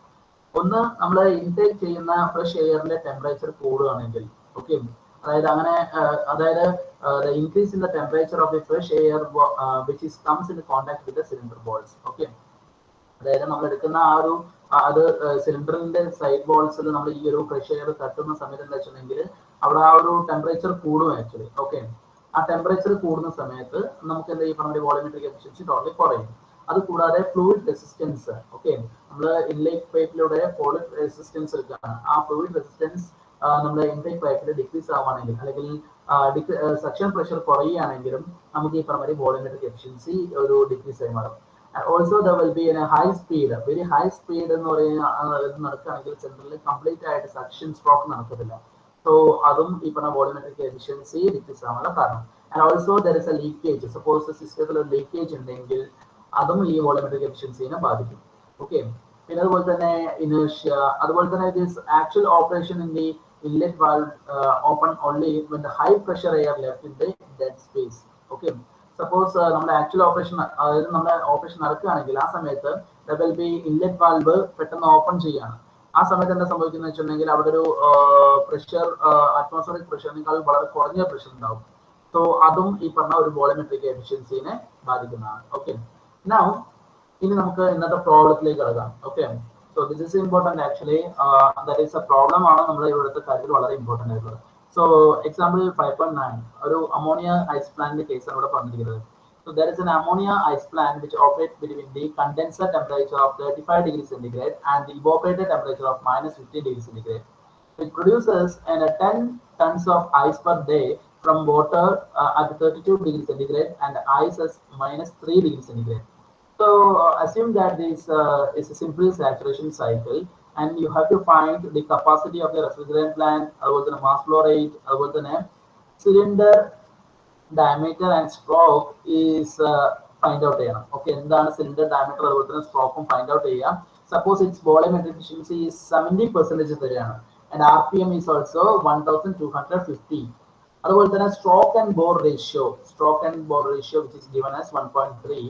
ഒന്ന്, നമ്മൾ ഇൻടേക്ക് ചെയ്യുന്ന ഫ്രഷ് എയറിന്റെ ടെമ്പറേച്ചർ കൂടുകയാണെങ്കിൽ, ഓക്കെ, അതായത് increase in the temperature of the fresh air which is comes in contact with the cylinder balls. Okay. അതായത് നമ്മൾ എടുക്കുന്ന അത് സിലിണ്ടറിന്റെ സൈഡ് ബോൾസിൽ നമ്മൾ ഈ ഒരു ഫ്രഷ് എയർ തട്ടുന്ന സമയത്ത് എന്താ വെച്ചിട്ടുണ്ടെങ്കിൽ അവിടെ ആ ഒരു ടെമ്പറേച്ചർ കൂടും ആക്ച്വലി. ഓക്കെ. ആ ടെമ്പറേച്ചർ കൂടുന്ന സമയത്ത് നമുക്ക് എന്താ ഈ പറഞ്ഞ വോളിയമെട്രിക് എഫിഷ്യൻസി ടോട്ടലി കുറയും. അത് കൂടാതെ ഫ്ലൂയിഡ് റെസിസ്റ്റൻസ്, ഓക്കെ, നമ്മൾ ഇൻലേക്ക് പൈപ്പിലൂടെ ഫ്ലൂയിഡ് റെസിസ്റ്റൻസ് എടുക്കുകയാണ്. ആ ഫ്ലൂയിഡ് റെസിസ്റ്റൻസ് നമ്മുടെ ഇൻടേക്ക് പൈപ്പിൽ ഡിക്രീസ് ആവുകയാണെങ്കിൽ അല്ലെങ്കിൽ സക്ഷൻ പ്രഷർ കുറയുകയാണെങ്കിലും നമുക്ക് ഈ പറഞ്ഞ വോളിയമെട്രിക് എഫിഷ്യൻസി ഒരു ഡിക്രീസ് ആയി മാറും. Also there will be high speed, very high speed എന്ന് പറയുന്ന നടക്കുകയാണെങ്കിൽ സെൻട്രലിൽ കംപ്ലീറ്റ് ആയിട്ട് സക്ഷൻ സ്ട്രോക്ക് നടക്കത്തില്ല. സോ അതും ഈ പറഞ്ഞ വോളിയമെട്രിക് എഫിഷ്യൻസി ഡിക്രീസ് ആവാനുള്ള കാരണം. And also there is A leakage, suppose സിസ്റ്റത്തിൽ ഒരു ലീക്കേജ് ഉണ്ടെങ്കിൽ അതും ഈ വോളിയമെട്രിക് എഫിഷ്യൻസിനെ ബാധിക്കും. ഓക്കെ. പിന്നെ അതുപോലെ തന്നെ ഇനേർഷ്യ, അതുപോലെ തന്നെ this actual operation in the inlet valve open only when the high pressure air left in the dead space. Okay. Suppose നമ്മുടെ ആക്ച്വൽ ഓപ്പറേഷൻ, അതായത് നമ്മുടെ ഓപ്പറേഷൻ നടക്കുകയാണെങ്കിൽ ആ സമയത്ത് there will be inlet valve പെട്ടെന്ന് ഓപ്പൺ ചെയ്യാണ്. ആ സമയത്ത് എന്താ സംഭവിക്കുന്നത് വെച്ചിട്ടുണ്ടെങ്കിൽ അവിടെ ഒരു പ്രഷർ അറ്റ്മോസ്ഫിയറിക് പ്രഷറിനേക്കാൾ വളരെ കുറഞ്ഞ പ്രഷർ ഉണ്ടാവും. സോ അതും ഈ പറഞ്ഞ ഒരു വോളിയമെട്രിക് എഫിഷ്യൻസിനെ ബാധിക്കുന്നതാണ്. ഓക്കെ. നൗ ഇനി നമുക്ക് ഇന്നത്തെ പ്രോബ്ലത്തിലേക്ക് കടക്കാം. Okay. So this is important actually. That is a problem ആണ് നമ്മുടെ ഇവിടുത്തെ കാര്യത്തിൽ വളരെ ഇമ്പോർട്ടൻ്റ് ആയിട്ടുള്ളത്. So example 5.9 ഒരു അമോണിയ ഐസ് പ്ലാന്റിന്റെ കേസാണ് ഇവിടെ പറഞ്ഞിരിക്കുന്നത്. So there is an ammonia ice plant which operates between the condenser temperature of 35 degrees centigrade and the evaporator temperature of -15 degrees centigrade. It produces 10 tons of ice per day from water at 32 degrees centigrade and ice at -3 degrees centigrade. So assume that this is a simple saturation cycle and you have to find the capacity of the refrigerant plant, അതുപോലെ തന്നെ mass flow rate, അതുപോലെ തന്നെ cylinder diameter and stroke is find out ചെയ്യണം. Okay, എന്താണ് cylinder diameter അതുപോലെ തന്നെ സ്ട്രോക്കും find out ചെയ്യാം. Suppose it's volumetric efficiency is 70% തരികയാണ് ആൻഡ് RPM ഈസ് ഓൾസോ 1250. അതുപോലെ തന്നെ stroke and bore ratio which is given as 1.3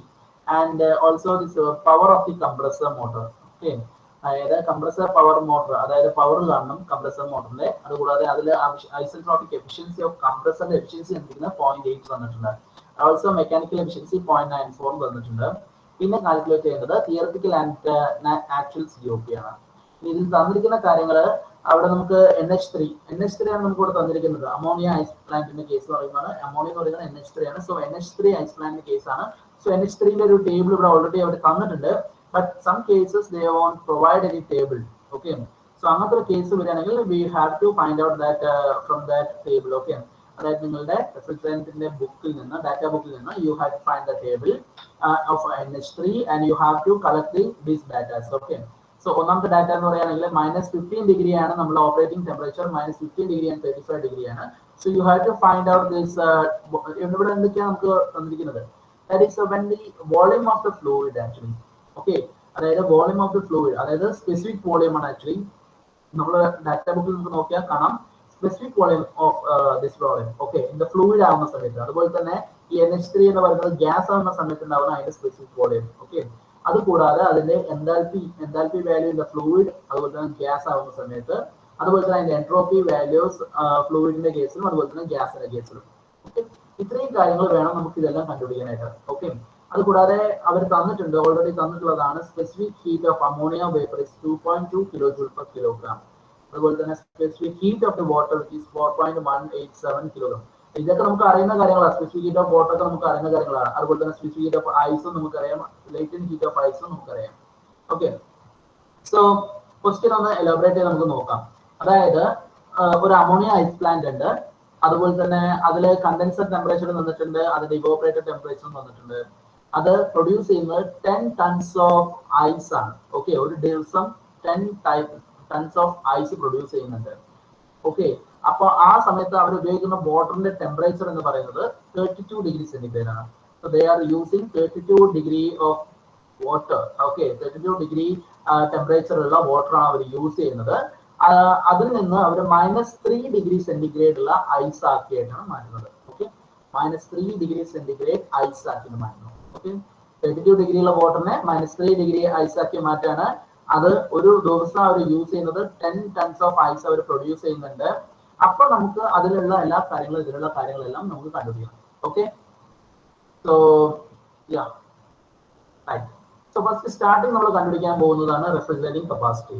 and also this power of the compressor motor. Okay, അതായത് compressor power motor, അതായത് power കാണണം compressor മോട്ടറിന്റെ. അതുകൂടാതെ അതിൽ isentropic efficiency of കംപ്രസറിന്റെ efficiency എന്തിന് 0.8 തന്നിട്ടുണ്ട്. ഓൾസോ മെക്കാനിക്കൽ എഫിഷ്യൻസി 0.94 തന്നിട്ടുണ്ട്. പിന്നെ കാൽക്കുലേറ്റ് ചെയ്യേണ്ടത് തിയററ്റിക്കൽ ആൻഡ് ആക്ച്വൽ COP ആണ്. ഇതിൽ തന്നിരിക്കുന്ന കാര്യങ്ങൾ അവിടെ നമുക്ക് NH3 ആണ് നമുക്ക് ഇവിടെ തന്നിരിക്കുന്നത്. അമോണിയ ഐസ് പ്ലാന്റിന്റെ കേസ് പറയുന്നത് അമോണിയ എന്ന് പറയുന്നത് NH3 ആണ്. സോ NH3 ഐസ് പ്ലാന്റിന്റെ കേസ് ആണ്. സോ NH3ന്റെ ഒരു ടേബിൾ ഇവിടെ ഓൾറെഡി അവിടെ തന്നിട്ടുണ്ട്. But some cases they won't provide any table. Okay, so another case we have to find out that from that table. Okay, അതായത് നിങ്ങളുടെ refrigerant ബുക്കിൽ നിന്ന് ഡാറ്റ ബുക്കിൽ നിന്ന് you have to find the table of NH3 and you have to collect these data. Okay, so ഒന്നാമത്തെ data എന്ന് പറയുകയാണെങ്കിൽ -15 degree ആണ് നമ്മുടെ operating temperature, -15 degree and 35 degree ആണ്. So you have to find out this. ഇവിടെ എന്തൊക്കെയാണ് നമുക്ക് തന്നിരിക്കുന്നത്? That is when the volume of the fluid actually. Okay, അതായത് വോളിയം ഓഫ് ദി ഫ്ലൂയിഡ്, അതായത് സ്പെസിഫിക് വോളിയം ആണ്. ആക്ച്വലി നമ്മൾ ഡാറ്റ ബുക്കിൽ നമുക്ക് നോക്കിയാൽ കാണാം specific volume of this volume. Okay, in the fluid ആവുന്ന സമയത്ത്. അതുപോലെ തന്നെ ഈ NH3 എന്ന് പറയുന്നത് ഗ്യാസ് ആവുന്ന സമയത്ത് ഉണ്ടാവുന്ന അതിന്റെ സ്പെസിഫിക് വോളിയം. ഓക്കെ, അതുകൂടാതെ അതിന്റെ enthalpy value in the fluid, അതുപോലെ തന്നെ ഗ്യാസ് ആവുന്ന സമയത്ത്, അതുപോലെ തന്നെ അതിന്റെ എൻട്രോപ്പി വാല്യൂസ് ഫ്ലൂയിഡിന്റെ കേസിലും അതുപോലെ തന്നെ ഗ്യാസിന്റെ കേസിലും. ഓക്കെ, ഇത്രയും കാര്യങ്ങൾ വേണം നമുക്ക് ഇതെല്ലാം കണ്ടുപിടിക്കാനായിട്ട്. ഓക്കെ, അതുകൂടാതെ അവർ തന്നിട്ടുണ്ട്, ഓൾറെഡി തന്നിട്ടുള്ളതാണ് specific heat of ammonia vapour is 2.2 kJ/kg. അതുപോലെ തന്നെ specific heat of the water is 4.187 kg. ഇതൊക്കെ നമുക്ക് അറിയുന്ന കാര്യങ്ങളാണ്. സ്പെസിഫിക് ഹീറ്റ് ഓഫ് വാട്ടർ ഒക്കെ നമുക്ക് അറിയുന്ന കാര്യങ്ങളാണ്. അതുപോലെ തന്നെ സ്പെസിഫിക് ഹീറ്റ് ഓഫ് ഐസും നമുക്കറിയാം, ലേറ്റന്റ് ഹീറ്റ് ഓഫ് ഐസും നമുക്കറിയാം. ഓക്കെ, സോ ക്വസ്റ്റ്യൻ ഒന്ന് എലാബറേറ്റ് ചെയ്ത് നമുക്ക് നോക്കാം. അതായത് ഒരു അമോണിയ ഐസ് പ്ലാന്റ് ഉണ്ട്. അതുപോലെ തന്നെ അതിൽ കണ്ടൻസർ ടെമ്പറേച്ചർ തന്നിട്ടുണ്ട്, അതിന്റെ ഇവോപ്പറേറ്റർ ടെമ്പറേച്ചർ തന്നിട്ടുണ്ട്. അത് പ്രൊഡ്യൂസ് ചെയ്യുന്നത് 10 ടൺസ് ഓഫ് ഐസ് ആണ്. ഓക്കെ, ഒരു ദിവസം 10 ടൺസ് ഓഫ് ഐസ് പ്രൊഡ്യൂസ് ചെയ്യുന്നുണ്ട്. ഓക്കെ, അപ്പൊ ആ സമയത്ത് അവർ ഉപയോഗിക്കുന്ന വാട്ടറിന്റെ ടെമ്പറേച്ചർ എന്ന് പറയുന്നത് 32 ഡിഗ്രി സെന്റിഗ്രേഡ് ആണ്. So they are using 32 degree of water. Okay, 32 degree temperature ഉള്ള വാട്ടർ ആണ് അവർ യൂസ് ചെയ്യുന്നത്. അതിൽ നിന്ന് അവർ -3 ഡിഗ്രി സെന്റിഗ്രേഡ് ഉള്ള ഐസ് ആക്കിയിട്ടാണ് മാറ്റുന്നത്. ഓക്കെ, -3 ഡിഗ്രി സെന്റിഗ്രേഡ് ഐസ് ആക്കി മാറ്റുന്നു. ഓക്കെ, 32 ഡിഗ്രിയുള്ള വാട്ടറിനെ -3 ഡിഗ്രി ഐസ് ആക്കി മാറ്റാണ്. അത് ഒരു ദിവസം അവർ യൂസ് ചെയ്യുന്നത് 10 ടൺസ് ഓഫ് ഐസ് അവർ പ്രൊഡ്യൂസ് ചെയ്യുന്നുണ്ട്. അപ്പൊ നമുക്ക് അതിലുള്ള എല്ലാ കാര്യങ്ങളും ഇതിലുള്ള കാര്യങ്ങളെല്ലാം നമുക്ക് കണ്ടുപിടിക്കണം. Okay, so so first starting നമ്മൾ കണ്ടുപിടിക്കാൻ പോകുന്നതാണ് റെഫ്രിജറേറ്റിംഗ് കപ്പാസിറ്റി.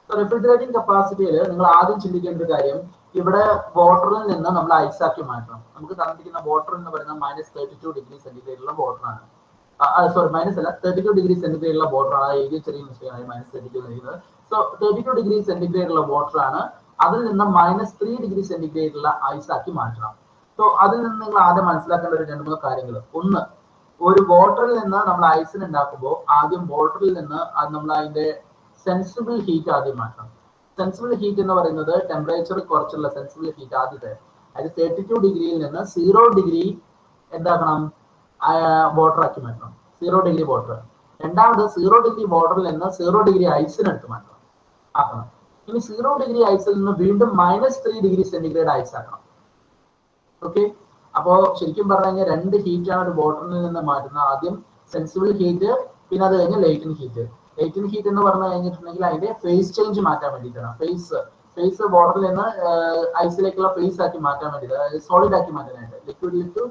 റെഫ്രിജറേറ്റിംഗ് കപ്പാസിറ്റിയിൽ നിങ്ങൾ ആദ്യം ചിന്തിക്കേണ്ട ഒരു കാര്യം, ഇവിടെ വാട്ടറിൽ നിന്ന് നമ്മൾ ഐസാക്കി മാറ്റണം. നമുക്ക് തന്നിരിക്കുന്ന വാട്ടർ എന്ന് പറയുന്നത് -32 ഡിഗ്രി സെന്റിഗ്രേഡുള്ള വാട്ടറാണ്. സോറി, -32 ഡിഗ്രി സെന്റിഗ്രേഡുള്ള വാട്ടറാണ്. എഴുതിയ ചെറിയ മിസ്റ്റേക്ക് ആണ് -32 എഴുതുന്നത്. സോ 32 ഡിഗ്രി സെന്റിഗ്രേഡുള്ള വാട്ടറാണ്. അതിൽ നിന്ന് -3 ഡിഗ്രി സെന്റിഗ്രേഡുള്ള ഐസാക്കി മാറ്റണം. സോ അതിൽ നിന്ന് നിങ്ങൾ ആദ്യം മനസ്സിലാക്കേണ്ട ഒരു 2-3 കാര്യങ്ങൾ. ഒന്ന്, ഒരു വാട്ടറിൽ നിന്ന് നമ്മൾ ഐസിന് ഉണ്ടാക്കുമ്പോൾ ആദ്യം വാട്ടറിൽ നിന്ന് നമ്മൾ അതിന്റെ സെൻസിബിൾ ഹീറ്റ് ആദ്യം മാറ്റണം. സെൻസിബിൾ ഹീറ്റ് എന്ന് പറയുന്നത് ടെമ്പറേച്ചർ കുറച്ചുള്ള സെൻസിബിൾ ഹീറ്റ് ആദ്യത്തെ, അതായത് 32 ഡിഗ്രിയിൽ നിന്ന് 0 ഡിഗ്രി എന്താക്കണം, വാട്ടർ ആക്കി മാറ്റണം. 0 ഡിഗ്രി വാട്ടർ. രണ്ടാമത് 0 ഡിഗ്രി വാട്ടറിൽ നിന്ന് 0 ഡിഗ്രി ഐസിന് എടുത്ത് മാറ്റണം ആക്കണം. ഇനി 0 ഡിഗ്രി ഐസിൽ നിന്ന് വീണ്ടും -3 ഡിഗ്രി സെന്റിഗ്രേഡ് ഐസ് ആക്കണം. ഓക്കെ, അപ്പോ ശരിക്കും പറഞ്ഞു കഴിഞ്ഞാൽ 2 ഹീറ്റാണ് ഒരു വാട്ടറിൽ നിന്ന് മാറ്റുന്നത്. ആദ്യം സെൻസിബിൾ ഹീറ്റ്, പിന്നെ അത് കഴിഞ്ഞ് ലേറ്റന്റ് ഹീറ്റ്. ലേറ്റന്റ് ഹീറ്റ് എന്ന് പറഞ്ഞു കഴിഞ്ഞിട്ടുണ്ടെങ്കിൽ അതിന്റെ ഫേസ് ചേഞ്ച് മാറ്റാൻ വേണ്ടിയിട്ടാണ്. ഫേസ് വാട്ടറിൽ നിന്ന് ഐസിലേക്കുള്ള ഫേസ് ആക്കി മാറ്റാൻ വേണ്ടിയിട്ട്, അതായത് സോളിഡ് ആക്കി മാറ്റാനായിട്ട്, ലിക്വിഡിൽ ടു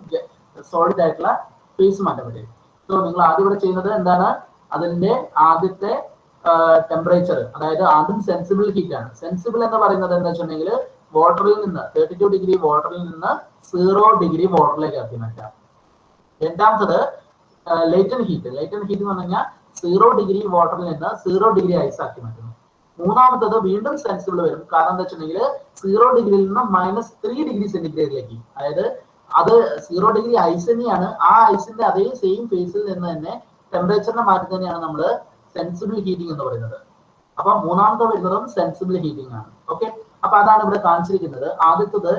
സോളിഡ് ആയിട്ടുള്ള ഫേസ് മാറ്റാൻ വേണ്ടി. സോ നിങ്ങൾ ആദ്യം ഇവിടെ ചെയ്യുന്നത് എന്താണ്, അതിന്റെ ആദ്യത്തെ ടെമ്പറേച്ചർ, അതായത് ആദ്യം സെൻസിബിൾ ഹീറ്റ് ആണ്. സെൻസിബിൾ എന്ന് പറയുന്നത് എന്താ വെച്ചിട്ടുണ്ടെങ്കിൽ വാട്ടറിൽ നിന്ന് 32 ഡിഗ്രി വാട്ടറിൽ നിന്ന് 0 ഡിഗ്രി വാട്ടറിലേക്ക് ആക്കി മാറ്റാം. രണ്ടാമത്തത് ലേറ്റന്റ് ഹീറ്റ്. ലേറ്റന്റ് ഹീറ്റ് എന്ന് പറഞ്ഞു കഴിഞ്ഞാൽ 0 ഡിഗ്രി വാട്ടറിൽ നിന്ന് 0 ഡിഗ്രി ഐസ് ആക്കി മാറ്റുന്നു. മൂന്നാമത്തത് വീണ്ടും സെൻസിബിൾ വരും. കാരണം എന്താ വെച്ചിട്ടുണ്ടെങ്കിൽ 0 ഡിഗ്രിയിൽ നിന്ന് -3 ഡിഗ്രി സെന്റിഗ്രേഡിലേക്ക്, അതായത് അത് 0 ഡിഗ്രി ഐസ് തന്നെയാണ്. ആ ഐസിന്റെ അതേ സെയിം ഫേസിൽ നിന്ന് തന്നെ ടെമ്പറേച്ചറിനെ മാറ്റി തന്നെയാണ് നമ്മൾ സെൻസിബിൾ ഹീറ്റിംഗ് എന്ന് പറയുന്നത്. അപ്പൊ മൂന്നാമത്തെ വരുന്നതും സെൻസിബിൾ ഹീറ്റിംഗ് ആണ്. ഓക്കെ, അപ്പൊ അതാണ് ഇവിടെ കാണിച്ചിരിക്കുന്നത്. ആദ്യത്തത്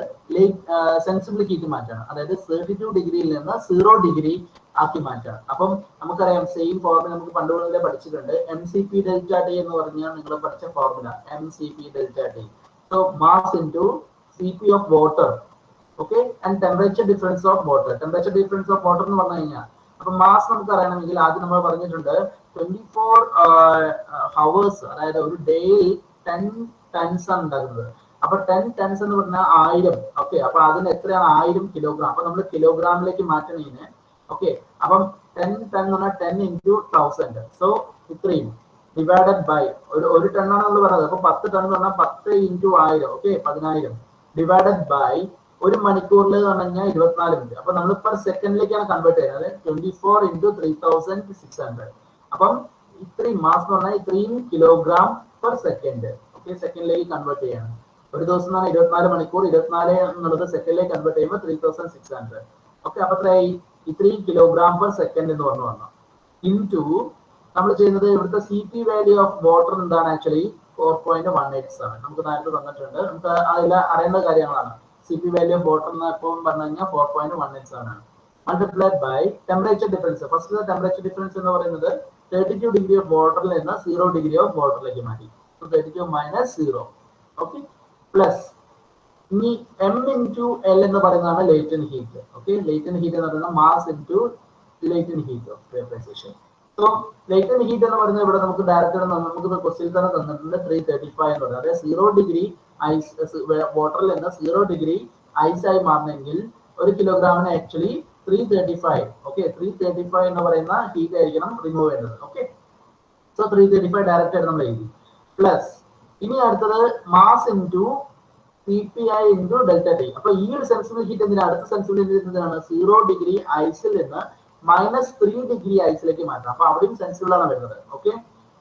സെൻസിബിലിറ്റി മാറ്റാണ്, അതായത് 32 ഡിഗ്രിയിൽ നിന്ന് 0 ഡിഗ്രി ആക്കി മാറ്റാണ്. അപ്പം നമുക്കറിയാം സെയിം ഫോർമുല നമുക്ക് പണ്ട് മുതലേ പഠിച്ചിട്ടുണ്ട്. MCP ഡെൽറ്റ ടി എന്ന് പറഞ്ഞാൽ നിങ്ങൾ പഠിച്ച formula MCP delta T. So mass into CP of water, okay, and temperature difference of water. Temperature difference of water എന്ന് പറഞ്ഞു കഴിഞ്ഞാൽ അപ്പൊ മാസ് നമുക്ക് അറിയണമെങ്കിൽ ആദ്യം നമ്മൾ പറഞ്ഞിട്ടുണ്ട് 24 ഹവേഴ്സ്, അതായത് ഒരു ഡേയിൽ 10 ടൺസ് ആണ് ഉണ്ടാകുന്നത്. അപ്പൊ 10 ടൺസ് എന്ന് പറഞ്ഞാൽ 1000. ഓക്കെ, അപ്പൊ അതിന് എത്രയാണ് 1000 കിലോഗ്രാം. അപ്പൊ നമ്മൾ കിലോഗ്രാമിലേക്ക് മാറ്റണേന്. ഓക്കെ, അപ്പം 10 ടൺ എന്ന് പറഞ്ഞാൽ 10 ഇൻറ്റു 1000. സോ ഇത്രയും ഡിവൈഡഡ് ബൈ ഒരു ടൺ ആണ് നമ്മൾ പറയുന്നത്. അപ്പൊ 10 ടൺ എന്ന് പറഞ്ഞാൽ 10 ഇൻറ്റു 1000, ഓക്കെ, 10000 ഡിവൈഡഡ് ബൈ ഒരു മണിക്കൂറിൽ എന്ന് പറഞ്ഞു കഴിഞ്ഞാൽ 24 മിനിറ്റ്. അപ്പൊ നമ്മൾ പെർ സെക്കൻഡിലേക്കാണ് കൺവേർട്ട് ചെയ്യുന്നത്. 24 ഇൻറ്റു 3600. അപ്പം ഇത്രയും മാസ് എന്ന് പറഞ്ഞാൽ ഇത്രയും കിലോഗ്രാം പെർ സെക്കൻഡ്. ഓക്കെ, സെക്കൻഡിലേക്ക് കൺവേർട്ട് ചെയ്യണം. ഒരു ദിവസം എന്ന് പറഞ്ഞാൽ 24 മണിക്കൂർ, 24 എന്നുള്ളത് സെക്കൻഡിലേക്ക് കൺവേർട്ട് ചെയ്യുമ്പോൾ 3600. ഓക്കെ, അപ്പൊ എത്രയായി? ഇത്രയും കിലോഗ്രാം പെർ സെക്കൻഡ് എന്ന് പറഞ്ഞു വന്നു. ഇൻറ്റു നമ്മൾ ചെയ്യുന്നത് ഇവിടുത്തെ CP വാല്യൂ ഓഫ് വാട്ടർ എന്താണ്? ആക്ച്വലി 4.187. നമുക്ക് നേരത്തെ തന്നിട്ടുണ്ട്. നമുക്ക് അതിൽ അറിയേണ്ട കാര്യങ്ങളാണ്. CP വാല്യൂ ഓഫ് വാട്ടർ എന്ന് എപ്പോൾ പറഞ്ഞു കഴിഞ്ഞാൽ 4.187 ആണ്. Multiplied by temperature difference. First temperature difference എന്ന് പറയുന്നത് 32 ഡിഗ്രി ഓഫ് വാട്ടറിൽ നിന്ന് 0 ഡിഗ്രി ഓഫ് വാട്ടറിലേക്ക് മാറ്റി. 32 മൈനസ് 0. ഓക്കെ, പ്ലസ് ഇനി M ഇൻറ്റു L എന്ന് പറയുന്നതാണ് latent heat. Okay, latent heat എന്ന് പറയുന്നത് mass into latent heat of vaporisation. So latent heat എന്ന് പറയുന്നത് ഇവിടെ നമുക്ക് ഡയറക്റ്റ് നമുക്ക് ക്വസ്റ്റ്യൻ തന്നെ തന്നിട്ടുണ്ട് 335 എന്ന് പറയുന്നത്. അതായത് 0 ഡിഗ്രി ഐസ് വാട്ടറിൽ നിന്ന് 0 ഡിഗ്രി ഐസ് ആയി മാറണമെങ്കിൽ 1 കിലോഗ്രാമിന് ആക്ച്വലി 335. ഓക്കെ, 335 എന്ന് പറയുന്ന ഹീറ്റ് ആയിരിക്കണം റിമൂവ് ചെയ്യുന്നത്. ഓക്കെ, സോ 335 ഡയറക്റ്റ് ആയിട്ട് നമ്മൾ എഴുതി. പ്ലസ് ഇനി അടുത്തത് mass into CPI into delta T. അപ്പൊ ഈ ഒരു സെൻസിബിൾ ഹീറ്റ് എന്തിനാണ്? അടുത്ത സെൻസിബിൾ എന്താണ്? 0 ഡിഗ്രി ഐസിൽ നിന്ന് -3 ഡിഗ്രി ഐസിലേക്ക് മാറ്റാം. അപ്പൊ അവിടെയും സെൻസിബിൾ ആണ് വരുന്നത്. ഓക്കെ,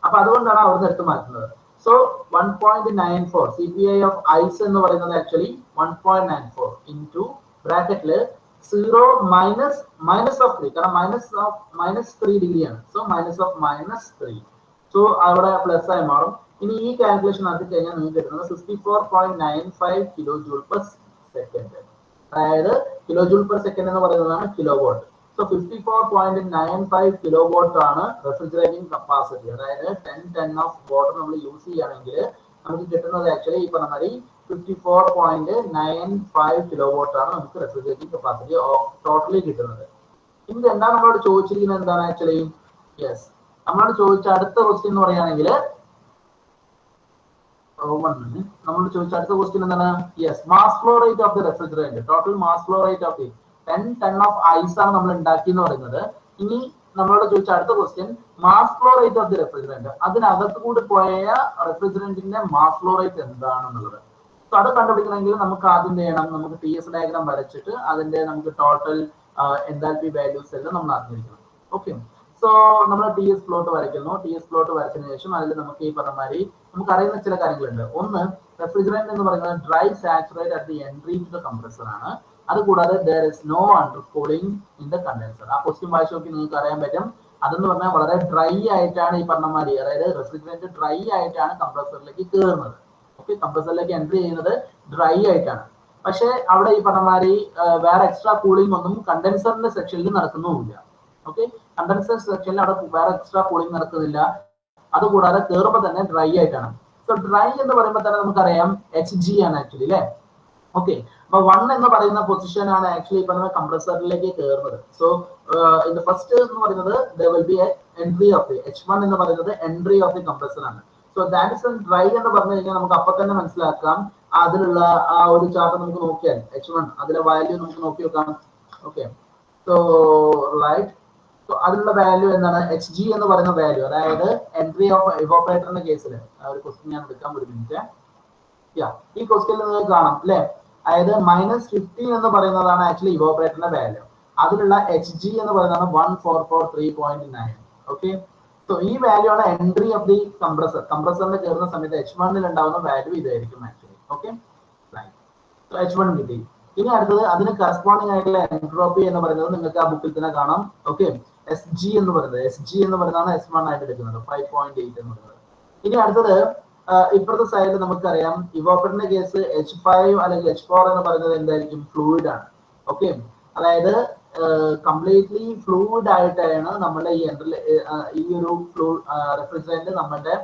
അപ്പൊ അതുകൊണ്ടാണ് അവിടുന്ന് എടുത്ത് മാറ്റുന്നത്. സോ 1.94 CPI ഓഫ് ഐസ് എന്ന് പറയുന്നത് ആക്ച്വലി 1.94 ഇൻറ്റു ബ്രാക്കറ്റില് 0 മൈനസ് ഓഫ് 3, കാരണം -3 ഡിഗ്രിയാണ്. സോ -3. സോ അവിടെ പ്ലസ് ആയി മാറും. ഇനി ഈ കാൽക്കുലേഷൻ നടത്തി കഴിഞ്ഞാൽ നിങ്ങൾക്ക് കിട്ടുന്നത് 54.95 കിലോ ജൂൾ പെർ സെക്കൻഡ്. അതായത് കിലോ ജൂൾ പെർ സെക്കൻഡ് എന്ന് പറയുന്നതാണ് kilo watt. So 54.95 kilo watt ആണ് റെഫ്രിജറേറ്റിംഗ് കപ്പാസിറ്റി. അതായത് 10 ടൺ ഓഫ് വാട്ടർ നമ്മൾ യൂസ് ചെയ്യുകയാണെങ്കിൽ നമുക്ക് കിട്ടുന്നത് ആക്ച്വലി ഈ പറഞ്ഞ മാതിരി 54.95 കിലോ വാട്ട് ആണ് നമുക്ക് റെഫ്രിജറേറ്റിംഗ് കപ്പാസിറ്റി ടോട്ടലി കിട്ടുന്നത്. ഇനി എന്താണ് നമ്മളോട് ചോദിച്ചിരിക്കുന്നത്? എന്താണ് ആക്ച്വലി? യെസ്, നമ്മളോട് ചോദിച്ച അടുത്ത ക്വസ്റ്റ്യൻ എന്ന് പറയുകയാണെങ്കിൽ നമ്മളോട് ചോദിച്ച അടുത്ത ക്വസ്റ്റ്യൻ എന്താണ്? Yes, mass flow rate of the refrigerant. Total mass flow rate of the 10 ton of ice ആണ് നമ്മൾ ഉണ്ടാക്കി എന്ന് പറയുന്നത്. ഇനി നമ്മളോട് ചോദിച്ച അടുത്ത question mass flow rate of the refrigerant. അതിനകത്ത് കൂടി പോയ റെഫ്രിജറന്റിന്റെ മാസ് ഫ്ലോ റേറ്റ് എന്താണെന്നുള്ളത്. സോ അത് കണ്ടുപിടിക്കണമെങ്കിൽ നമുക്ക് ആദ്യം ചെയ്യണം, നമുക്ക് TS ഡയഗ്രാം വരച്ചിട്ട് അതിന്റെ നമുക്ക് ടോട്ടൽ എൻതാൽപി വാല്യൂസ് എല്ലാം നമ്മൾ അറിഞ്ഞിരിക്കണം. ഓക്കെ, സോ നമ്മൾ TS പ്ലോട്ട് വരയ്ക്കുന്നു. TS പ്ലോട്ട് വരച്ചതിന് ശേഷം അതിൽ നമുക്ക് ഈ പറഞ്ഞ മാതിരി നമുക്ക് അറിയുന്ന ചില കാര്യങ്ങളുണ്ട്. ഒന്ന്, റെഫ്രിജറന്റ് എന്ന് പറയുന്നത് dry saturate at the entry to the compressor ആണ്. അതുകൂടാതെ there is no undercooling in the condenser. ആ ക്വസ്റ്റ്യൻ വായിച്ച് നോക്കി നിങ്ങൾക്ക് അറിയാൻ പറ്റും. അതെന്ന് പറഞ്ഞാൽ വളരെ ഡ്രൈ ആയിട്ടാണ് ഈ പറഞ്ഞ മാതിരി, അതായത് റെഫ്രിജറന്റ് ഡ്രൈ ആയിട്ടാണ് കംപ്രസറിലേക്ക് കയറുന്നത്. ഓക്കെ, കംപ്രസറിലേക്ക് എൻട്രി ചെയ്യുന്നത് ഡ്രൈ ആയിട്ടാണ്. പക്ഷെ അവിടെ ഈ പറഞ്ഞ മാതിരി വേറെ എക്സ്ട്രാ കൂളിംഗ് ഒന്നും കണ്ടൻസറിന്റെ സെക്ഷനിൽ നടക്കുന്നുമില്ല. ഓക്കെ, കണ്ടൻസർ സെക്ഷനിൽ അവിടെ വേറെ എക്സ്ട്രാ കൂളിംഗ് നടക്കുന്നില്ല. അതുകൂടാതെ കയറുമ്പോൾ തന്നെ ഡ്രൈ ആയിട്ടാണ്. സോ ഡ്രൈ എന്ന് പറയുമ്പോൾ തന്നെ നമുക്കറിയാം HG ആണ് ആക്ച്വലി, അല്ലേ? ഓക്കെ, അപ്പൊ 1 എന്ന് പറയുന്ന പൊസിഷൻ ആണ് ആക്ച്വലി ഇപ്പൊ നമ്മൾ കംപ്രസറിലേക്ക് കയറുന്നത്. സോ ഇത് ഫസ്റ്റ് എന്ന് പറയുന്നത് there will be a entry of the H1 എന്ന് പറയുന്നത് എൻട്രി ഓഫ് ദി കംപ്രസർ ആണ്. സോ ദാറ്റ് ഇസ് ഡ്രൈ എന്ന് പറഞ്ഞു കഴിഞ്ഞാൽ നമുക്ക് അപ്പൊ തന്നെ മനസ്സിലാക്കാം. അതിലുള്ള ആ ഒരു ചാർട്ട് നമുക്ക് നോക്കിയാൽ H1 അതിലെ വാല്യൂ നമുക്ക് നോക്കി വെക്കാം. ഓക്കെ, സോ റൈറ്റ്, സോ അതിലുള്ള വാല്യൂ എന്താണ്? HG എന്ന് പറയുന്ന വാല്യൂ, അതായത് എൻട്രി ഓഫ് ഇവോപ്പറേറ്ററിന്റെ കേസിൽ ഒരു ക്വസ്റ്റ്യൻ ഞാൻ എടുക്കാം, ഒരു മിനിറ്റ്. ഈ ക്വസ്റ്റ്യനിൽ നിങ്ങൾക്ക് കാണാം അല്ലെ, അതായത് -15 എന്ന് പറയുന്നതാണ് ആക്ച്വലി ഇവോപ്പറേറ്ററിന്റെ വാല്യൂ. അതിലുള്ള HG എന്ന് പറയുന്നതാണ് 1443.9. ഓക്കെ, സോ ഈ വാല്യൂ ആണ് എൻട്രി ഓഫ് ദി കംപ്രസർ. കംപ്രസറിന് കയറുന്ന സമയത്ത് H1 ഉണ്ടാവുന്ന വാല്യൂ ഇതായിരിക്കും ആക്ച്വലി. ഓക്കെ, സോ H1 കിട്ടി. ഇനി അടുത്തത് അതിന് കറസ്പോണ്ടിങ് ആയിട്ടുള്ള എൻട്രോപ്പി എന്ന് പറയുന്നത് നിങ്ങൾക്ക് ആ ബുക്കിൽ തന്നെ കാണാം. ഓക്കെ, SG എന്ന് പറയുന്നത്, SG എന്ന് പറയുന്നതാണ് S1 ആയിട്ട് എടുക്കുന്നത് 5.8 എന്ന് പറയുന്നത്. ഇനി അടുത്തത് ഇപ്പുറത്തെ സൈഡിൽ നമുക്കറിയാം ഇവോപ്പറേറ്ററിന്റെ കേസ് H5 അല്ലെങ്കിൽ H4 എന്ന് പറയുന്നത് എന്തായിരിക്കും ഫ്ലൂയിഡ് ആണ്. ഓക്കെ, അതായത് കംപ്ലീറ്റ്ലി ഫ്ലൂയിഡ് ആയിട്ടാണ് നമ്മുടെ ഈ ഒരു റെഫ്രിജറന്റ് നമ്മുടെ